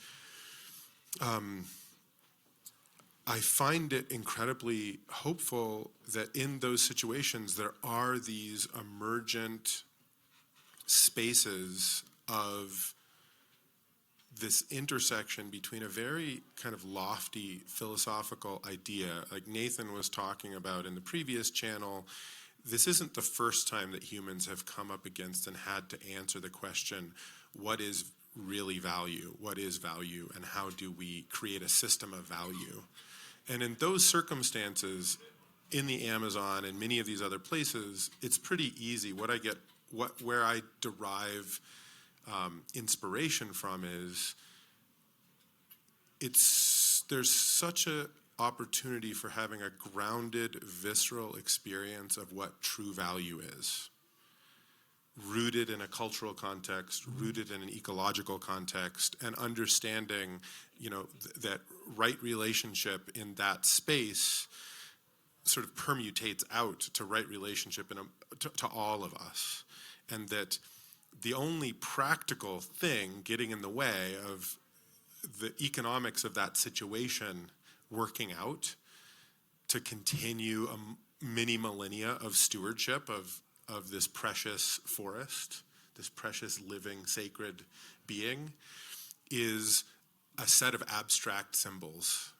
I find it incredibly hopeful that in those situations there are these emergent spaces of this intersection between a very kind of lofty philosophical idea, like Nathan was talking about in the previous channel. This isn't the first time that humans have come up against and had to answer the question, what is really value? What is value? And how do we create a system of value? And in those circumstances, in the Amazon and many of these other places, it's pretty easy. Where I derive inspiration from is there's such a opportunity for having a grounded, visceral experience of what true value is, rooted in a cultural context, rooted in an ecological context, and understanding, that right relationship in that space sort of permutates out to right relationship to all of us, and that the only practical thing getting in the way of the economics of that situation working out to continue a many millennia of stewardship of this precious forest, this precious living sacred being, is a set of abstract symbols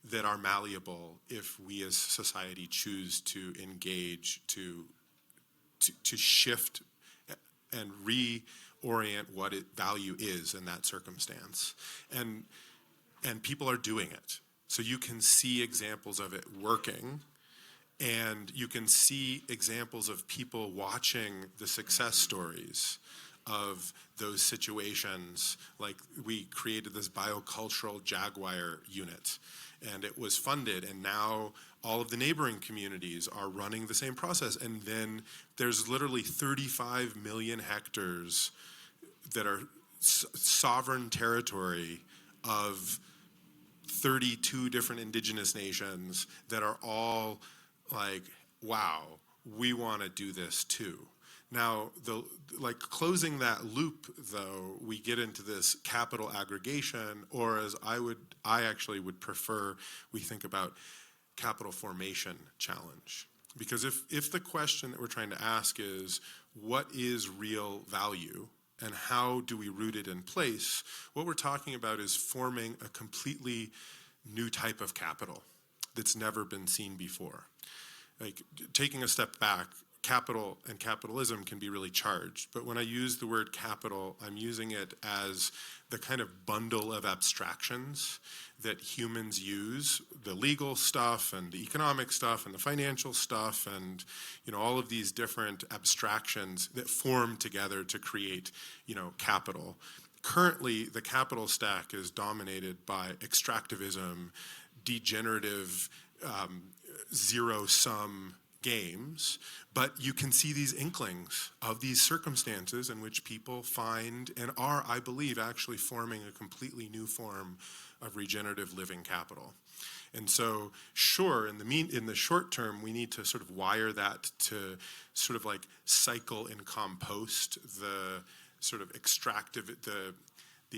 that are malleable if we as society choose to engage, to shift and reorient what value is in that circumstance. And people are doing it. So you can see examples of it working, and you can see examples of people watching the success stories of those situations. Like, we created this biocultural jaguar unit, and it was funded, and now all of the neighboring communities are running the same process. And then there's literally 35 million hectares that are sovereign territory of 32 different indigenous nations that are all like, wow, we want to do this too. Now, closing that loop, though, we get into this capital aggregation, or as I actually would prefer, we think about capital formation challenge. Because if the question that we're trying to ask is, what is real value and how do we root it in place, what we're talking about is forming a completely new type of capital that's never been seen before. Like, taking a step back, capital and capitalism can be really charged, but when I use the word capital, I'm using it as the kind of bundle of abstractions that humans use, the legal stuff and the economic stuff and the financial stuff, and all of these different abstractions that form together to create capital. Currently, the capital stack is dominated by extractivism, degenerative, zero-sum games, but you can see these inklings of these circumstances in which people find and are, I believe, actually forming a completely new form of regenerative living capital. And so, sure, in the short term, we need to sort of wire that to sort of like cycle and compost the sort of the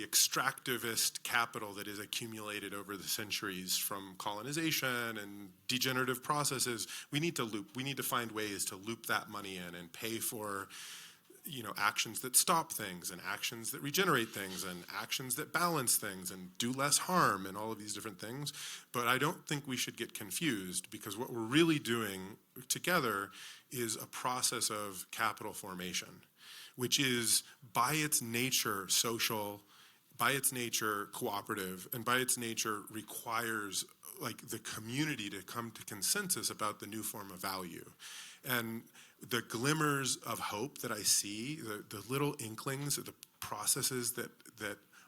extractivist capital that is accumulated over the centuries from colonization and degenerative processes. We need to find ways to loop that money in and pay for, actions that stop things and actions that regenerate things and actions that balance things and do less harm and all of these different things. But I don't think we should get confused, because what we're really doing together is a process of capital formation, which is by its nature social, by its nature cooperative, and by its nature requires the community to come to consensus about the new form of value. And the glimmers of hope that I see, the little inklings of the processes that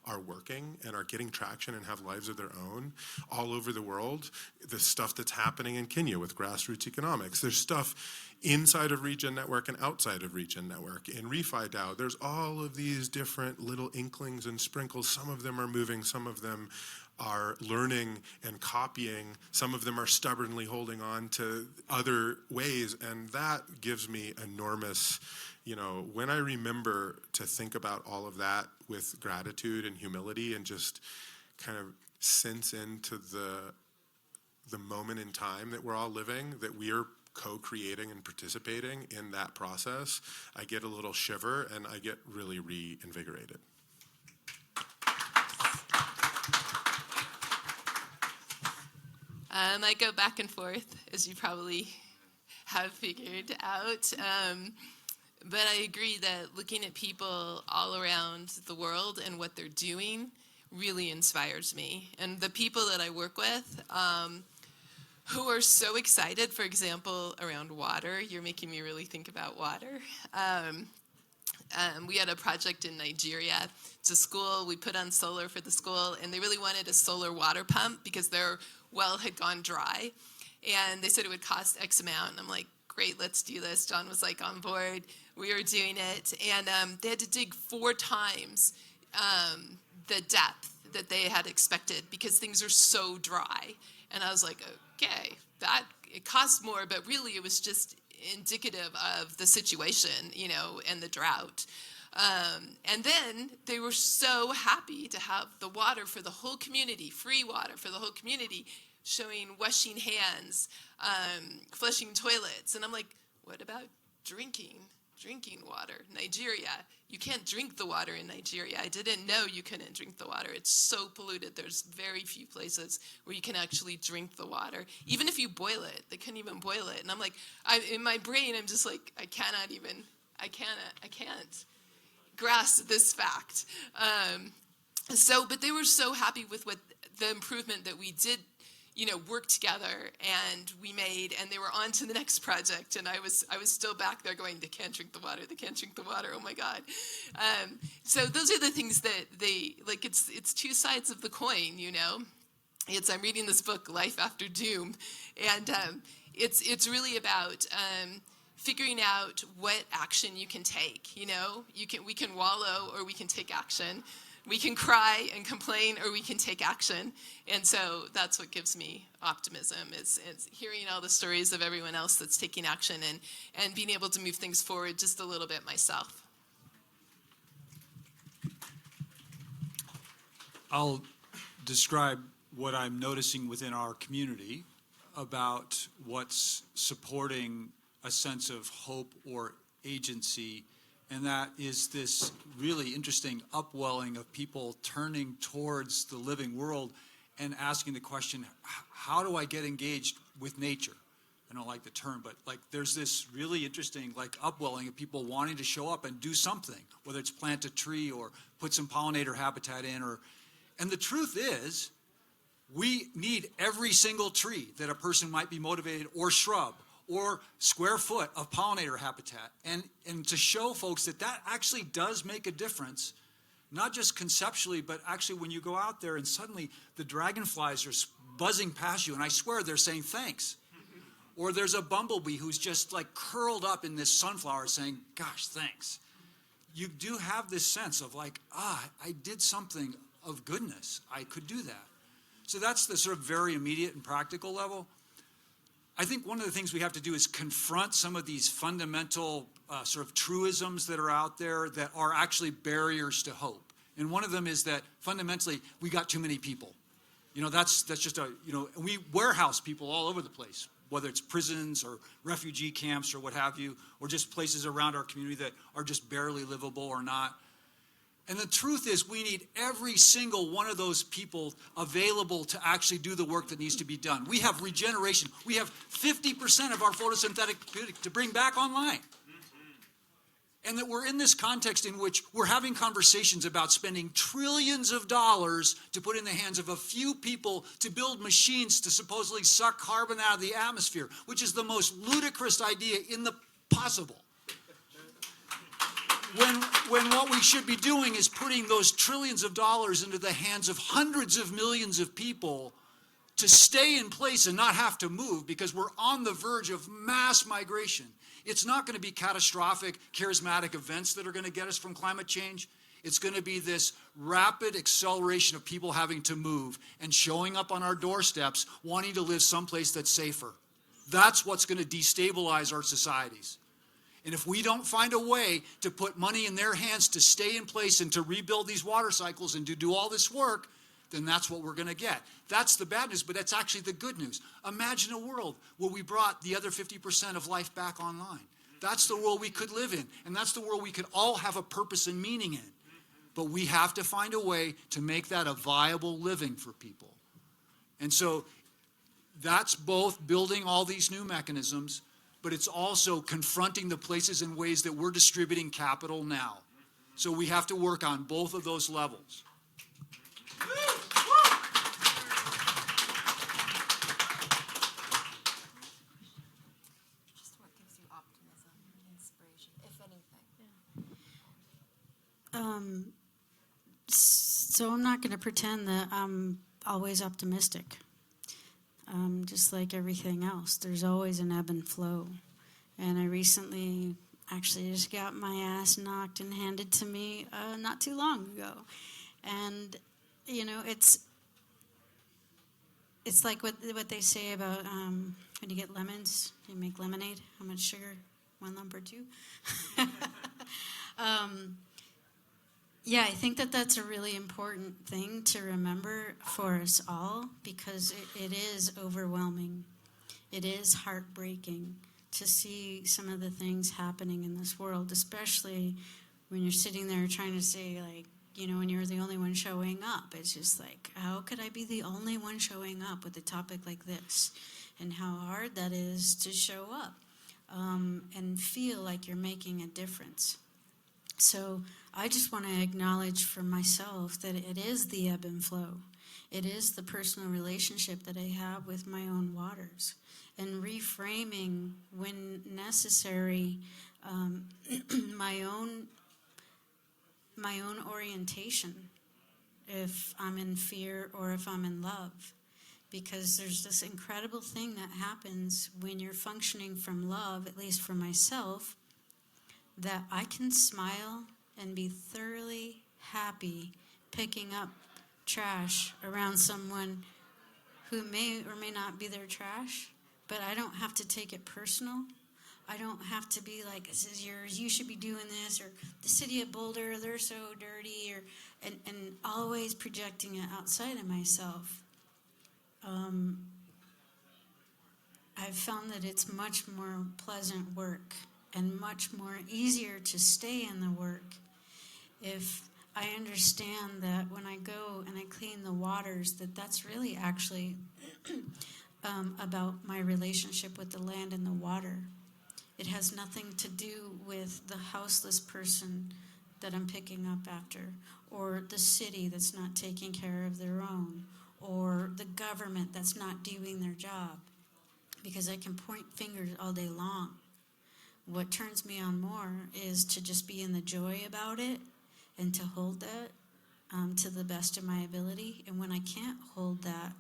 are working and are getting traction and have lives of their own all over the world, the stuff that's happening in Kenya with grassroots economics, there's stuff inside of Regen Network and outside of Regen Network. In ReFi DAO, there's all of these different little inklings and sprinkles. Some of them are moving, some of them are learning and copying, some of them are stubbornly holding on to other ways, and that gives me enormous, when I remember to think about all of that with gratitude and humility and just kind of sense into the moment in time that we're all living, that we are co-creating and participating in that process, I get a little shiver and I get really reinvigorated. I go back and forth, as you probably have figured out. But I agree that looking at people all around the world and what they're doing really inspires me. And the people that I work with, who are so excited, for example, around water. You're making me really think about water. We had a project in Nigeria. It's a school. We put on solar for the school, and they really wanted a solar water pump because their well had gone dry. And they said it would cost X amount. And I'm like, great, let's do this. John was like on board. We were doing it. And they had to dig 4 times the depth that they had expected because things are so dry. And I was like, okay, it cost more, but really it was just indicative of the situation, and the drought. And then they were so happy to have the water for the whole community, free water for the whole community, showing washing hands, flushing toilets. And I'm like, what about drinking water? Nigeria, you can't drink the water in Nigeria. I didn't know you couldn't drink the water. It's so polluted. There's very few places where you can actually drink the water. Even if you boil it, they couldn't even boil it. And I'm like, in my brain, I'm just like, I can't grasp this fact. But they were so happy with what the improvement that we did, work together and we made, and they were on to the next project. And I was still back there going, they can't drink the water. Oh my God. So those are the things that they, like, it's 2 sides of the coin, I'm reading this book, Life After Doom. And it's really about figuring out what action you can take. We can wallow or we can take action. We can cry and complain, or we can take action. And so that's what gives me optimism, is hearing all the stories of everyone else that's taking action and being able to move things forward just a little bit myself. I'll describe what I'm noticing within our community about what's supporting a sense of hope or agency. And that is this really interesting upwelling of people turning towards the living world and asking the question, how do I get engaged with nature? I don't like the term, but there's this really interesting upwelling of people wanting to show up and do something, whether it's plant a tree or put some pollinator habitat in. And the truth is, we need every single tree that a person might be motivated, or shrub, or square foot of pollinator habitat, and to show folks that actually does make a difference, not just conceptually, but actually when you go out there and suddenly the dragonflies are buzzing past you, and I swear they're saying thanks. Or there's a bumblebee who's just curled up in this sunflower saying, gosh, thanks. You do have this sense of I did something of goodness. I could do that. So that's the sort of very immediate and practical level. I think one of the things we have to do is confront some of these fundamental sort of truisms that are out there that are actually barriers to hope. And one of them is that fundamentally we got too many people. That's just and we warehouse people all over the place, whether it's prisons or refugee camps or what have you, or just places around our community that are just barely livable or not. And the truth is, we need every single one of those people available to actually do the work that needs to be done. We have regeneration. We have 50% of our photosynthetic to bring back online. And that we're in this context in which we're having conversations about spending trillions of dollars to put in the hands of a few people to build machines to supposedly suck carbon out of the atmosphere, which is the most ludicrous idea in the possible. When what we should be doing is putting those trillions of dollars into the hands of hundreds of millions of people to stay in place and not have to move, because we're on the verge of mass migration. It's not going to be catastrophic, charismatic events that are going to get us from climate change. It's going to be this rapid acceleration of people having to move and showing up on our doorsteps wanting to live someplace that's safer. That's what's going to destabilize our societies. And if we don't find a way to put money in their hands to stay in place and to rebuild these water cycles and to do all this work, then that's what we're going to get. That's the bad news, but that's actually the good news. Imagine a world where we brought the other 50% of life back online. That's the world we could live in, and that's the world we could all have a purpose and meaning in. But we have to find a way to make that a viable living for people. And so That's both building all these new mechanisms, but it's also confronting the places and ways that we're distributing capital now. So we have to work on both of those levels. Just what gives you optimism and inspiration, if anything? So I'm not going to pretend that I'm always optimistic. Just like everything else, there's always an ebb and flow. And I recently actually just got my ass knocked and handed to me not too long ago. And, you know, it's like what they say about when you get lemons, you make lemonade. How much sugar? 1 lump or 2? Yeah, I think that that's a really important thing to remember for us all, because it is overwhelming. It is heartbreaking to see some of the things happening in this world, especially when you're sitting there trying to say, like, you know, when you're the only one showing up. It's just like, how could I be the only one showing up with a topic like this? And how hard that is to show up and feel like you're making a difference. So I just want to acknowledge for myself that it is the ebb and flow. It is the personal relationship that I have with my own waters, and reframing when necessary my own orientation, if I'm in fear or if I'm in love. Because there's this incredible thing that happens when you're functioning from love, at least for myself, that I can smile and be thoroughly happy picking up trash around someone who may or may not be their trash, but I don't have to take it personal. I don't have to be like, this is yours, you should be doing this, or the city of Boulder, they're so dirty, or and always projecting it outside of myself. I've found that it's much more pleasant work and much more easier to stay in the work if I understand that when I go and I clean the waters, that's really actually about my relationship with the land and the water. It has nothing to do with the houseless person that I'm picking up after, or the city that's not taking care of their own, or the government that's not doing their job, because I can point fingers all day long. What turns me on more is to just be in the joy about it and to hold that to the best of my ability. And when I can't hold that,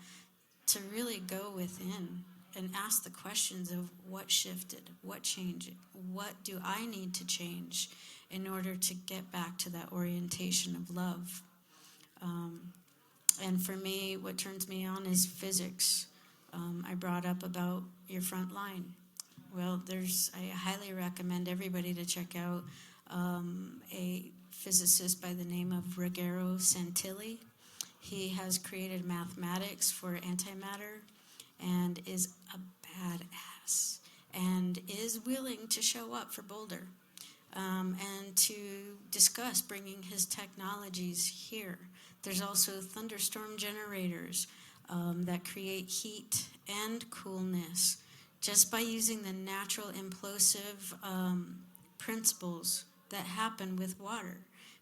to really go within and ask the questions of what shifted, what changed, what do I need to change in order to get back to that orientation of love. And for me, what turns me on is physics. I brought up about your front line. Well, I highly recommend everybody to check out a physicist by the name of Ruggero Santilli. He has created mathematics for antimatter and is a badass and is willing to show up for Boulder and to discuss bringing his technologies here. There's also thunderstorm generators that create heat and coolness just by using the natural implosive principles that happen with water,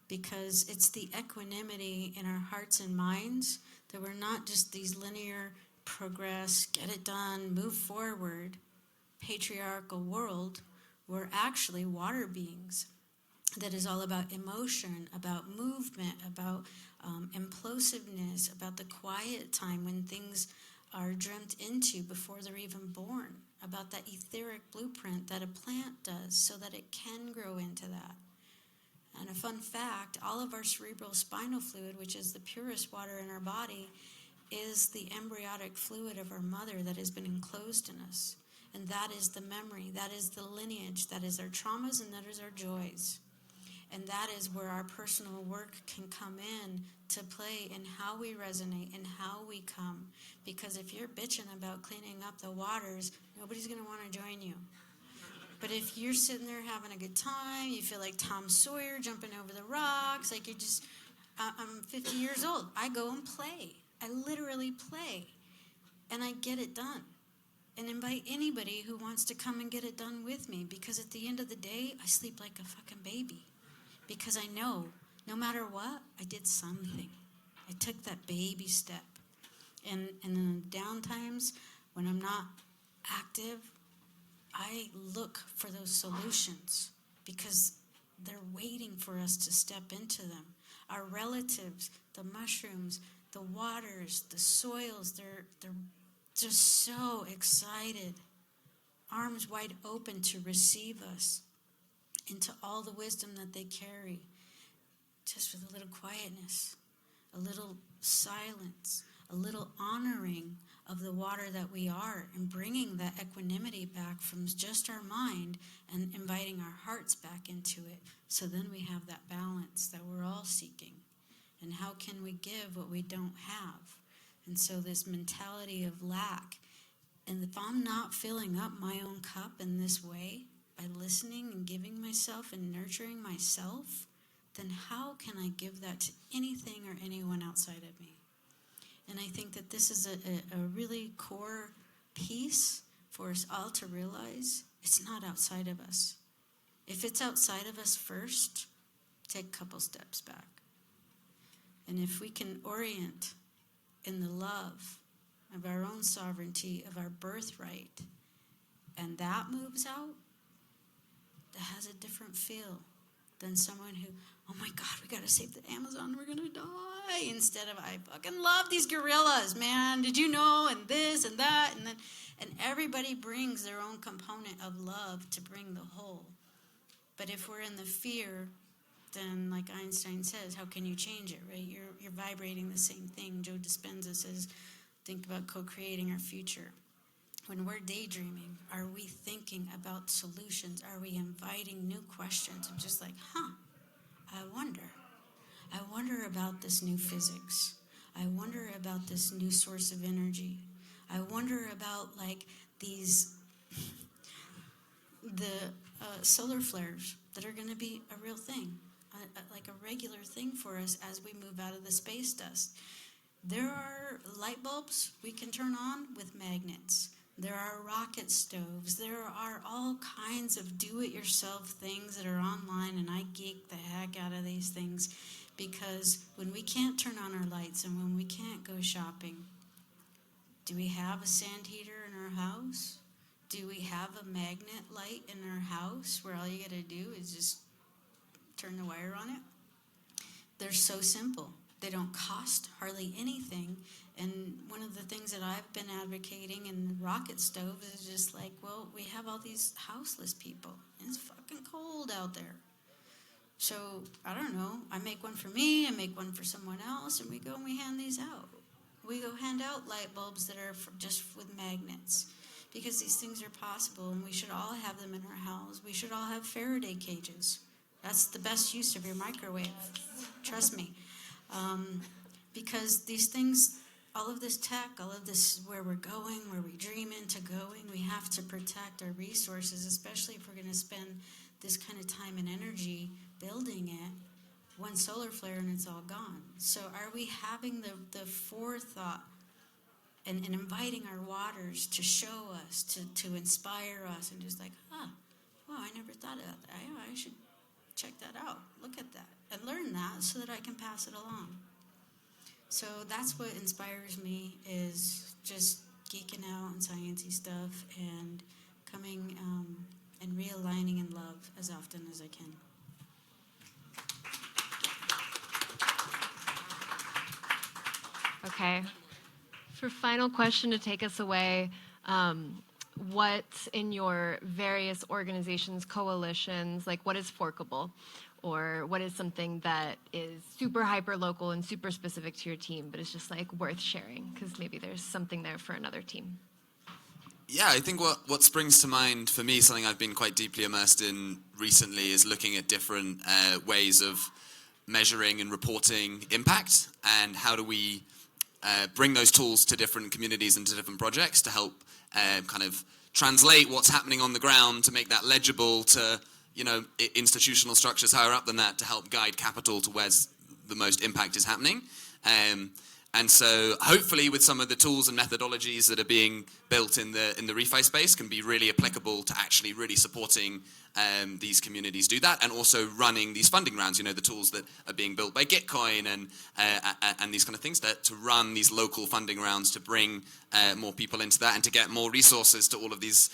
because it's the equanimity in our hearts and minds that we're not just these linear progress, get it done, move forward, patriarchal world. We're actually water beings that is all about emotion, about movement, about implosiveness, about the quiet time when things are dreamt into before they're even born, about that etheric blueprint that a plant does so that it can grow into that. And a fun fact, all of our cerebral spinal fluid, which is the purest water in our body, is the embryonic fluid of our mother that has been enclosed in us. And that is the memory, that is the lineage, that is our traumas, and that is our joys. And that is where our personal work can come in to play in how we resonate and how we come. Because if you're bitching about cleaning up the waters, nobody's going to want to join you. But if you're sitting there having a good time, you feel like Tom Sawyer jumping over the rocks, like you're just, I'm 50 years old. I go and play. I literally play. and I get it done. And invite anybody who wants to come and get it done with me, because at the end of the day, I sleep like a fucking baby. Because I know, no matter what, I did something. I took that baby step. And in the down times, when I'm not active, I look for those solutions because they're waiting for us to step into them. Our relatives, the mushrooms, the waters, the soils, they're just so excited, arms wide open to receive us into all the wisdom that they carry, just with a little quietness, a little silence, a little honoring of the water that we are, and bringing that equanimity back from just our mind and inviting our hearts back into it. So then we have that balance that we're all seeking. And how can we give what we don't have? And so this mentality of lack, and if I'm not filling up my own cup in this way, by listening and giving myself and nurturing myself, then how can I give that to anything or anyone outside of me? And I think that this is a really core piece for us all to realize it's not outside of us. If it's outside of us first, take a couple steps back. And if we can orient in the love of our own sovereignty, of our birthright, and that moves out, that has a different feel than someone who, oh my God, we got to save the Amazon, we're going to die. Instead of, I fucking love these gorillas, man. Did you know? And this and that. And everybody brings their own component of love to bring the whole. But if we're in the fear, then like Einstein says, how can you change it, right? You're vibrating the same thing. Joe Dispenza says, think about co-creating our future. When we're daydreaming, are we thinking about solutions? Are we inviting new questions? And just like, I wonder about this new physics. I wonder about this new source of energy. I wonder about like these, the solar flares that are going to be a real thing, like a regular thing for us as we move out of the space dust. There are light bulbs we can turn on with magnets. There are rocket stoves. There are all kinds of do-it-yourself things that are online, and I geek the heck out of these things because when we can't turn on our lights and when we can't go shopping, do we have a sand heater in our house? Do we have a magnet light in our house where all you got to do is just turn the wire on it? They're so simple. They don't cost hardly anything. And one of the things that I've been advocating in rocket stoves is just like, well, we have all these houseless people. It's fucking cold out there. So, I don't know, I make one for me, I make one for someone else, and we go and we hand these out. We go hand out light bulbs that are just with magnets. Because these things are possible, and we should all have them in our house. We should all have Faraday cages. That's the best use of your microwave. Trust me. Because these things, all of this tech, all of this where we're going, where we dream into going, we have to protect our resources, especially if we're going to spend this kind of time and energy building it. One solar flare and it's all gone. So are we having the forethought and inviting our waters to show us, to inspire us, and just like, wow, I never thought of that. I should check that out, look at that, and learn that so that I can pass it along. So that's what inspires me, is just geeking out on sciencey stuff and coming and realigning in love as often as I can. Okay. For final question to take us away, what in your various organizations, coalitions, like what is forkable? Or what is something that is super hyper local and super specific to your team, but it's just like worth sharing because maybe there's something there for another team? Yeah, I think what springs to mind for me, something I've been quite deeply immersed in recently, is looking at different ways of measuring and reporting impact, and how do we bring those tools to different communities and to different projects to help kind of translate what's happening on the ground, to make that legible to institutional structures higher up than that, to help guide capital to where the most impact is happening. And And so hopefully with some of the tools and methodologies that are being built in the refi space can be really applicable to actually really supporting these communities do that, and also running these funding rounds, the tools that are being built by Gitcoin and these kind of things to run these local funding rounds to bring more people into that and to get more resources to all of these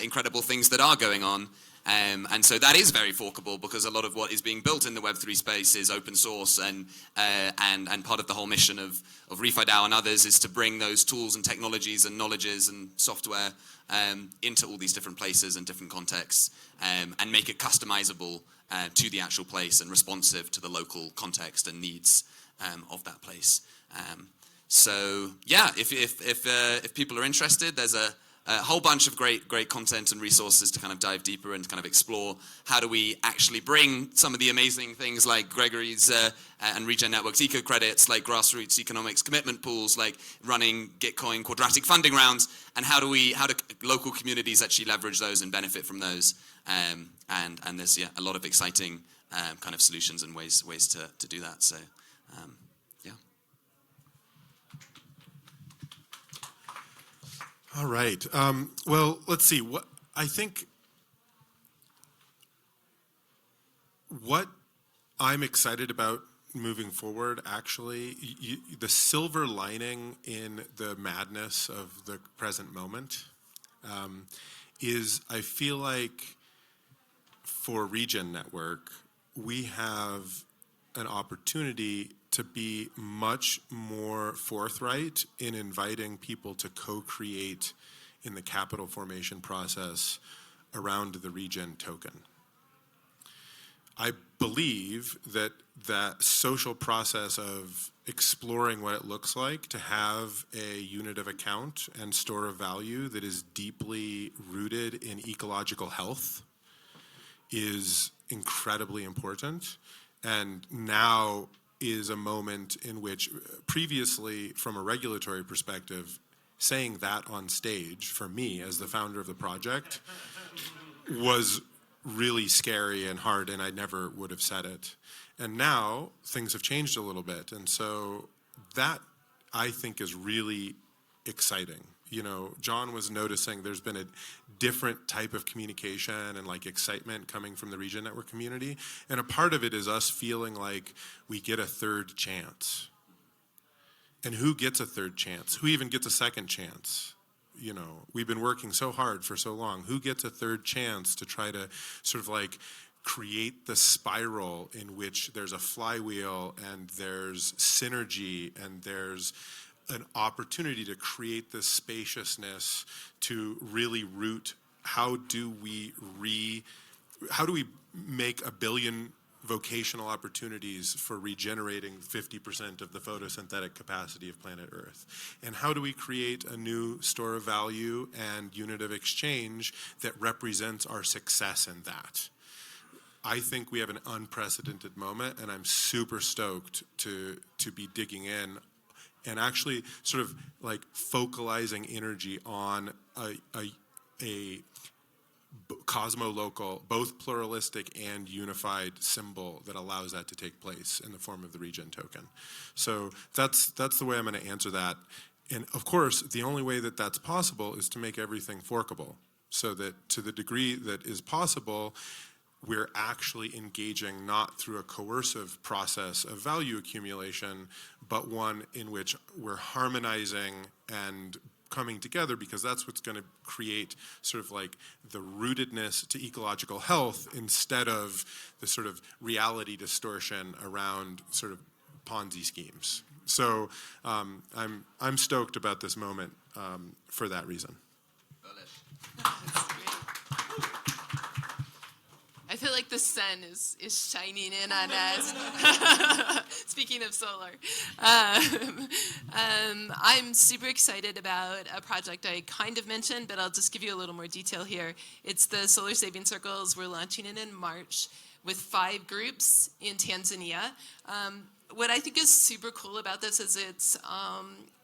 incredible things that are going on. And so that is very forkable, because a lot of what is being built in the Web3 space is open source, and part of the whole mission of RefiDAO and others is to bring those tools and technologies and knowledges and software into all these different places and different contexts, and make it customizable to the actual place and responsive to the local context and needs of that place. So yeah, if people are interested, there's a whole bunch of great content and resources to kind of dive deeper and to kind of explore how do we actually bring some of the amazing things like Gregory's and Regen Network's eco credits, like grassroots economics commitment pools, like running Gitcoin quadratic funding rounds, and how do local communities actually leverage those and benefit from those? And there's a lot of exciting kind of solutions and ways to do that. So yeah. All right. Well, let's see. What I'm excited about moving forward, actually, the silver lining in the madness of the present moment is, I feel like for Regen Network, we have an opportunity to be much more forthright in inviting people to co-create in the capital formation process around the Regen token. I believe that that social process of exploring what it looks like to have a unit of account and store of value that is deeply rooted in ecological health is incredibly important. And now is a moment in which previously, from a regulatory perspective, saying that on stage for me as the founder of the project was really scary and hard, and I never would have said it. And now things have changed a little bit, and so that, I think, is really exciting. John was noticing there's been a different type of communication and excitement coming from the Regen Network community, and a part of it is us feeling like we get a third chance. And who gets a third chance? Who even gets a second chance? We've been working so hard for so long. Who gets a third chance to try to sort of create the spiral in which there's a flywheel and there's synergy and there's an opportunity to create this spaciousness to really root how do we make 1 billion vocational opportunities for regenerating 50% of the photosynthetic capacity of planet Earth? And how do we create a new store of value and unit of exchange that represents our success in that? I think we have an unprecedented moment, and I'm super stoked to be digging in and actually sort of focalizing energy on a cosmo-local, both pluralistic and unified symbol that allows that to take place in the form of the Regen token. So that's the way I'm going to answer that. And of course, the only way that that's possible is to make everything forkable, so that to the degree that is possible, we're actually engaging not through a coercive process of value accumulation, but one in which we're harmonizing and coming together, because that's what's going to create sort of the rootedness to ecological health instead of the sort of reality distortion around sort of Ponzi schemes. So I'm stoked about this moment for that reason. I feel like the sun is shining in on us. Speaking of solar. I'm super excited about a project I kind of mentioned, but I'll just give you a little more detail here. It's the Solar Saving Circles. We're launching it in March with 5 groups in Tanzania. What I think is super cool about this is it's,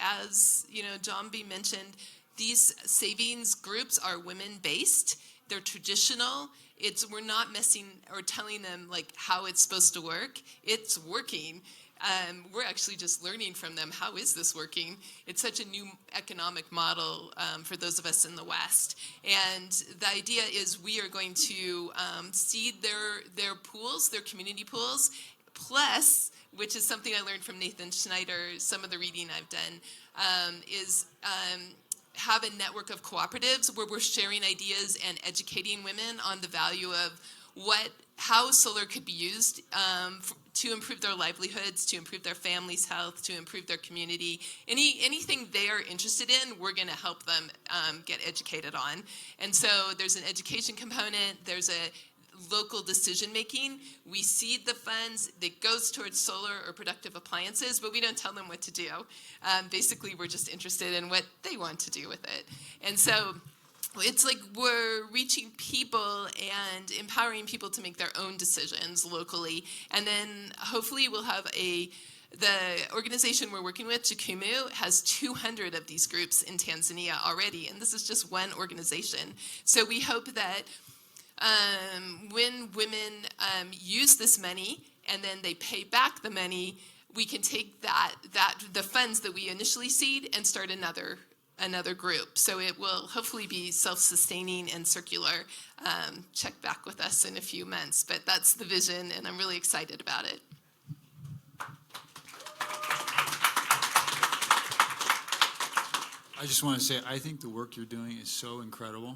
as John B. mentioned, these savings groups are women-based. They're traditional. We're not messing or telling them how it's supposed to work. It's working. we're actually just learning from them. How is this working? It's such a new economic model for those of us in the West. And the idea is we are going to seed their pools, their community pools, plus, which is something I learned from Nathan Schneider, some of the reading I've done, is have a network of cooperatives where we're sharing ideas and educating women on the value of how solar could be used to improve their livelihoods, to improve their family's health, to improve their community. Anything they are interested in, we're going to help them get educated on. And so there's an education component. There's a local decision making. We seed the funds that goes towards solar or productive appliances, but we don't tell them what to do. Basically, we're just interested in what they want to do with it. And so it's like we're reaching people and empowering people to make their own decisions locally. And then hopefully we'll have the organization we're working with, Jukumu, has 200 of these groups in Tanzania already. And this is just one organization. So we hope that when women use this money and then they pay back the money, we can take the funds that we initially seed and start another group. So it will hopefully be self-sustaining and circular. Check back with us in a few months, but that's the vision, and I'm really excited about it. I just want to say, I think the work you're doing is so incredible.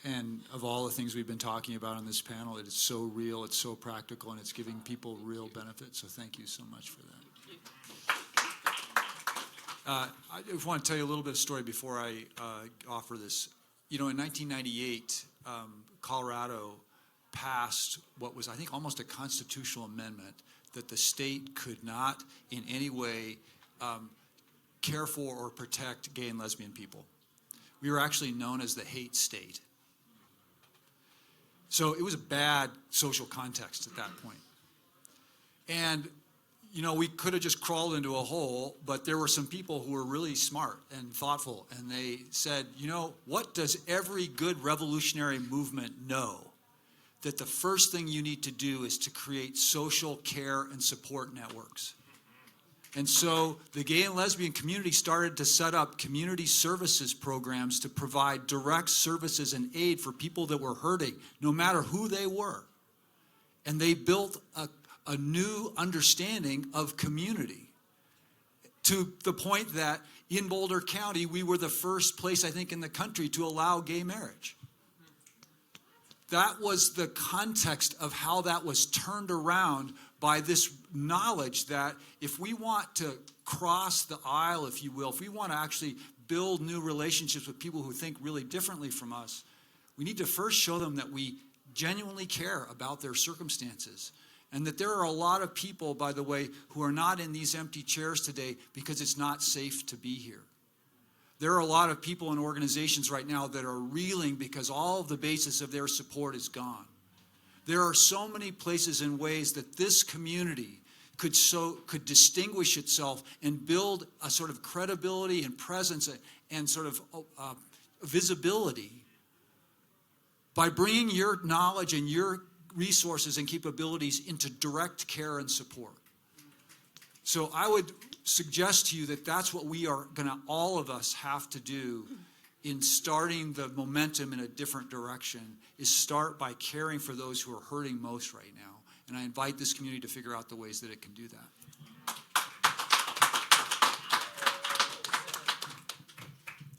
And of all the things we've been talking about on this panel, it is so real, it's so practical, and it's giving people real benefits. So thank you so much for that. I just want to tell you a little bit of story before I offer this. You know, in 1998, Colorado passed what was, I think, almost a constitutional amendment that the state could not in any way care for or protect gay and lesbian people. We were actually known as the hate state. So it was a bad social context at that point. And, you know, we could have just crawled into a hole, but there were some people who were really smart and thoughtful, and they said, you know, what does every good revolutionary movement know? That the first thing you need to do is to create social care and support networks. And so the gay and lesbian community started to set up community services programs to provide direct services and aid for people that were hurting, no matter who they were. And they built a new understanding of community to the point that in Boulder County, we were the first place, I think, in the country to allow gay marriage. That was the context of how that was turned around by this knowledge that if we want to cross the aisle, if you will, if we want to actually build new relationships with people who think really differently from us, we need to first show them that we genuinely care about their circumstances. And that there are a lot of people, by the way, who are not in these empty chairs today because it's not safe to be here. There are a lot of people and organizations right now that are reeling because all of the basis of their support is gone. There are so many places and ways that this community could distinguish itself and build a sort of credibility and presence and sort of visibility by bringing your knowledge and your resources and capabilities into direct care and support. So I would suggest to you that that's what we are going to, all of us have to do in starting the momentum in a different direction, is start by caring for those who are hurting most right now. And I invite this community to figure out the ways that it can do that.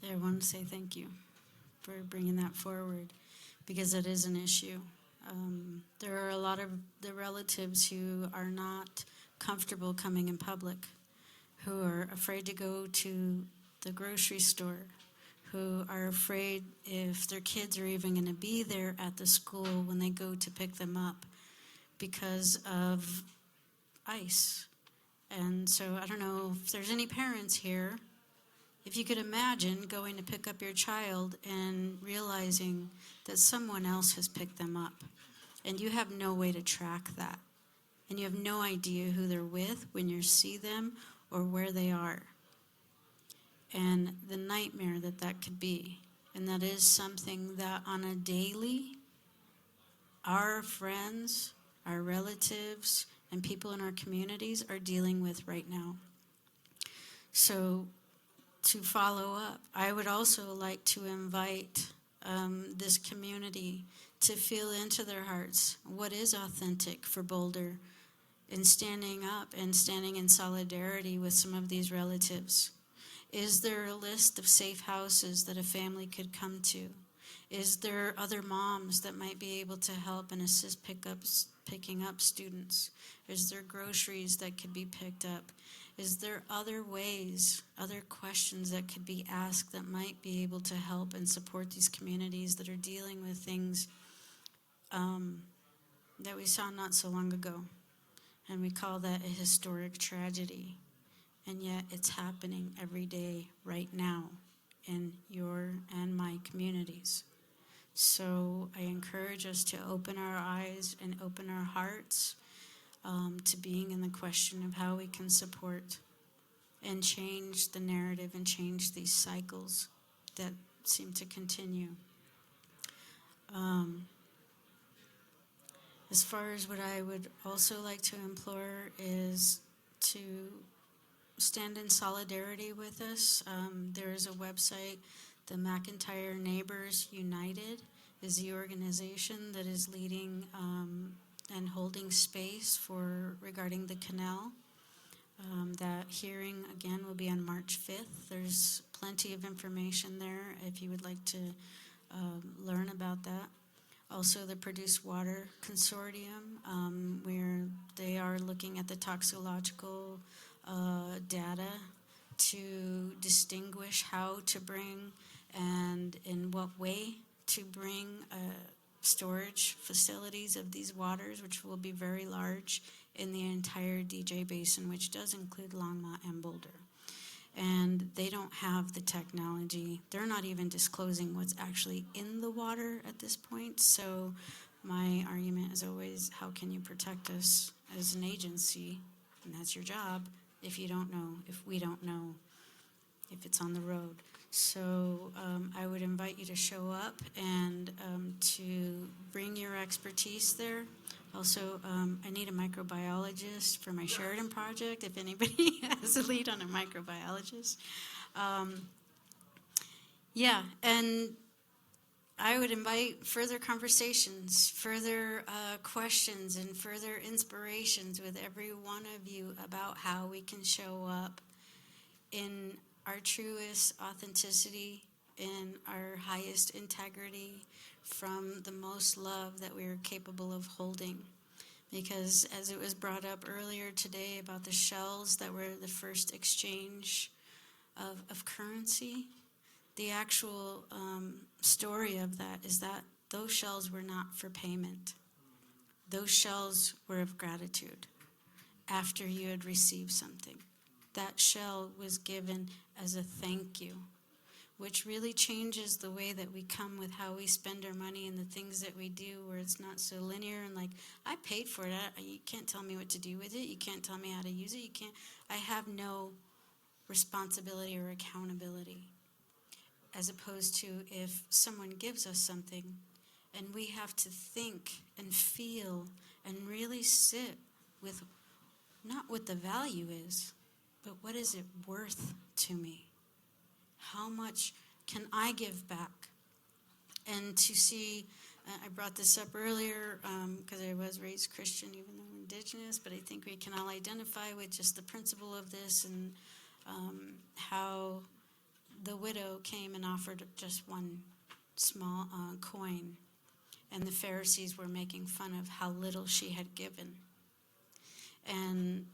I want to say thank you for bringing that forward, because it is an issue. There are a lot of the relatives who are not comfortable coming in public, who are afraid to go to the grocery store, who are afraid if their kids are even going to be there at the school when they go to pick them up because of ICE. And so I don't know if there's any parents here. If you could imagine going to pick up your child and realizing that someone else has picked them up, and you have no way to track that, and you have no idea who they're with when you see them or where they are, and the nightmare that that could be. And that is something that on a daily, our friends, our relatives, and people in our communities are dealing with right now. So to follow up, I would also like to invite this community to feel into their hearts what is authentic for Boulder in standing up and standing in solidarity with some of these relatives. Is there a list of safe houses that a family could come to? Is there other moms that might be able to help and assist picking up students? Is there groceries that could be picked up? Is there other ways, other questions that could be asked that might be able to help and support these communities that are dealing with things that we saw not so long ago? And we call that a historic tragedy. And yet it's happening every day right now in your and my communities. So I encourage us to open our eyes and open our hearts to being in the question of how we can support and change the narrative and change these cycles that seem to continue. As far as what I would also like to implore is to stand in solidarity with us. There is a website, the McIntyre Neighbors United is the organization that is leading and holding space for regarding the canal. That hearing again will be on March 5th. There's plenty of information there if you would like to learn about that. Also, the Produced Water Consortium, where they are looking at the toxicological data to distinguish how to bring and in what way to bring storage facilities of these waters, which will be very large in the entire DJ Basin, which does include Longmont and Boulder. And they don't have the technology. They're not even disclosing what's actually in the water at this point. So my argument is always, how can you protect us as an agency? And that's your job if you don't know, if we don't know, if it's on the road. So I would invite you to show up and to bring your expertise there. Also, I need a microbiologist for my Sheridan project, if anybody has a lead on a microbiologist. Yeah, and I would invite further conversations, further questions, and further inspirations with every one of you about how we can show up in our truest authenticity, in our highest integrity, from the most love that we are capable of holding. Because as it was brought up earlier today about the shells that were the first exchange of currency, the actual story of that is that those shells were not for payment. Those shells were of gratitude after you had received something. That shell was given as a thank you, which really changes the way that we come with how we spend our money and the things that we do, where it's not so linear and like, I paid for it. You can't tell me what to do with it. You can't tell me how to use it. I have no responsibility or accountability. As opposed to if someone gives us something and we have to think and feel and really sit with not what the value is, but what is it worth to me? How much can I give back? And to see, I brought this up earlier because I was raised Christian, even though I'm indigenous, but I think we can all identify with just the principle of this and how the widow came and offered just one small coin, and the Pharisees were making fun of how little she had given. And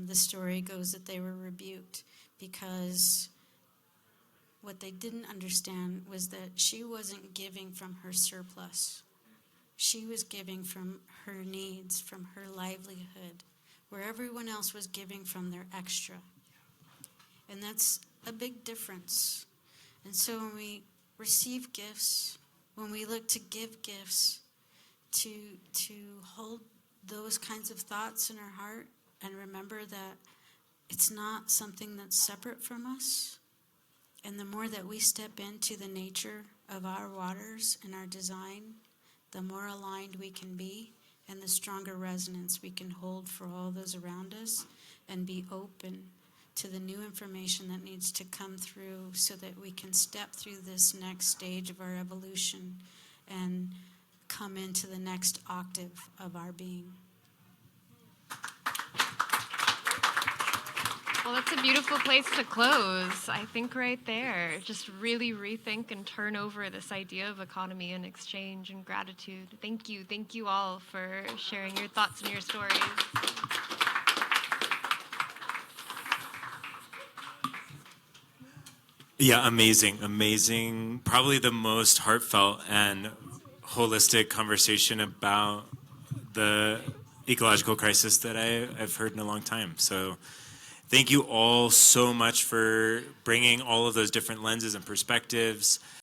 the story goes that they were rebuked because what they didn't understand was that she wasn't giving from her surplus. She was giving from her needs, from her livelihood, where everyone else was giving from their extra. And that's a big difference. And so when we receive gifts, when we look to give gifts, to hold those kinds of thoughts in our heart and remember that it's not something that's separate from us. And the more that we step into the nature of our waters and our design, the more aligned we can be and the stronger resonance we can hold for all those around us, and be open to the new information that needs to come through so that we can step through this next stage of our evolution and come into the next octave of our being. Well, that's a beautiful place to close. I think right there, just really rethink and turn over this idea of economy and exchange and gratitude. Thank you. Thank you all for sharing your thoughts and your stories. Yeah, amazing. Probably the most heartfelt and holistic conversation about the ecological crisis that I've heard in a long time. So thank you all so much for bringing all of those different lenses and perspectives.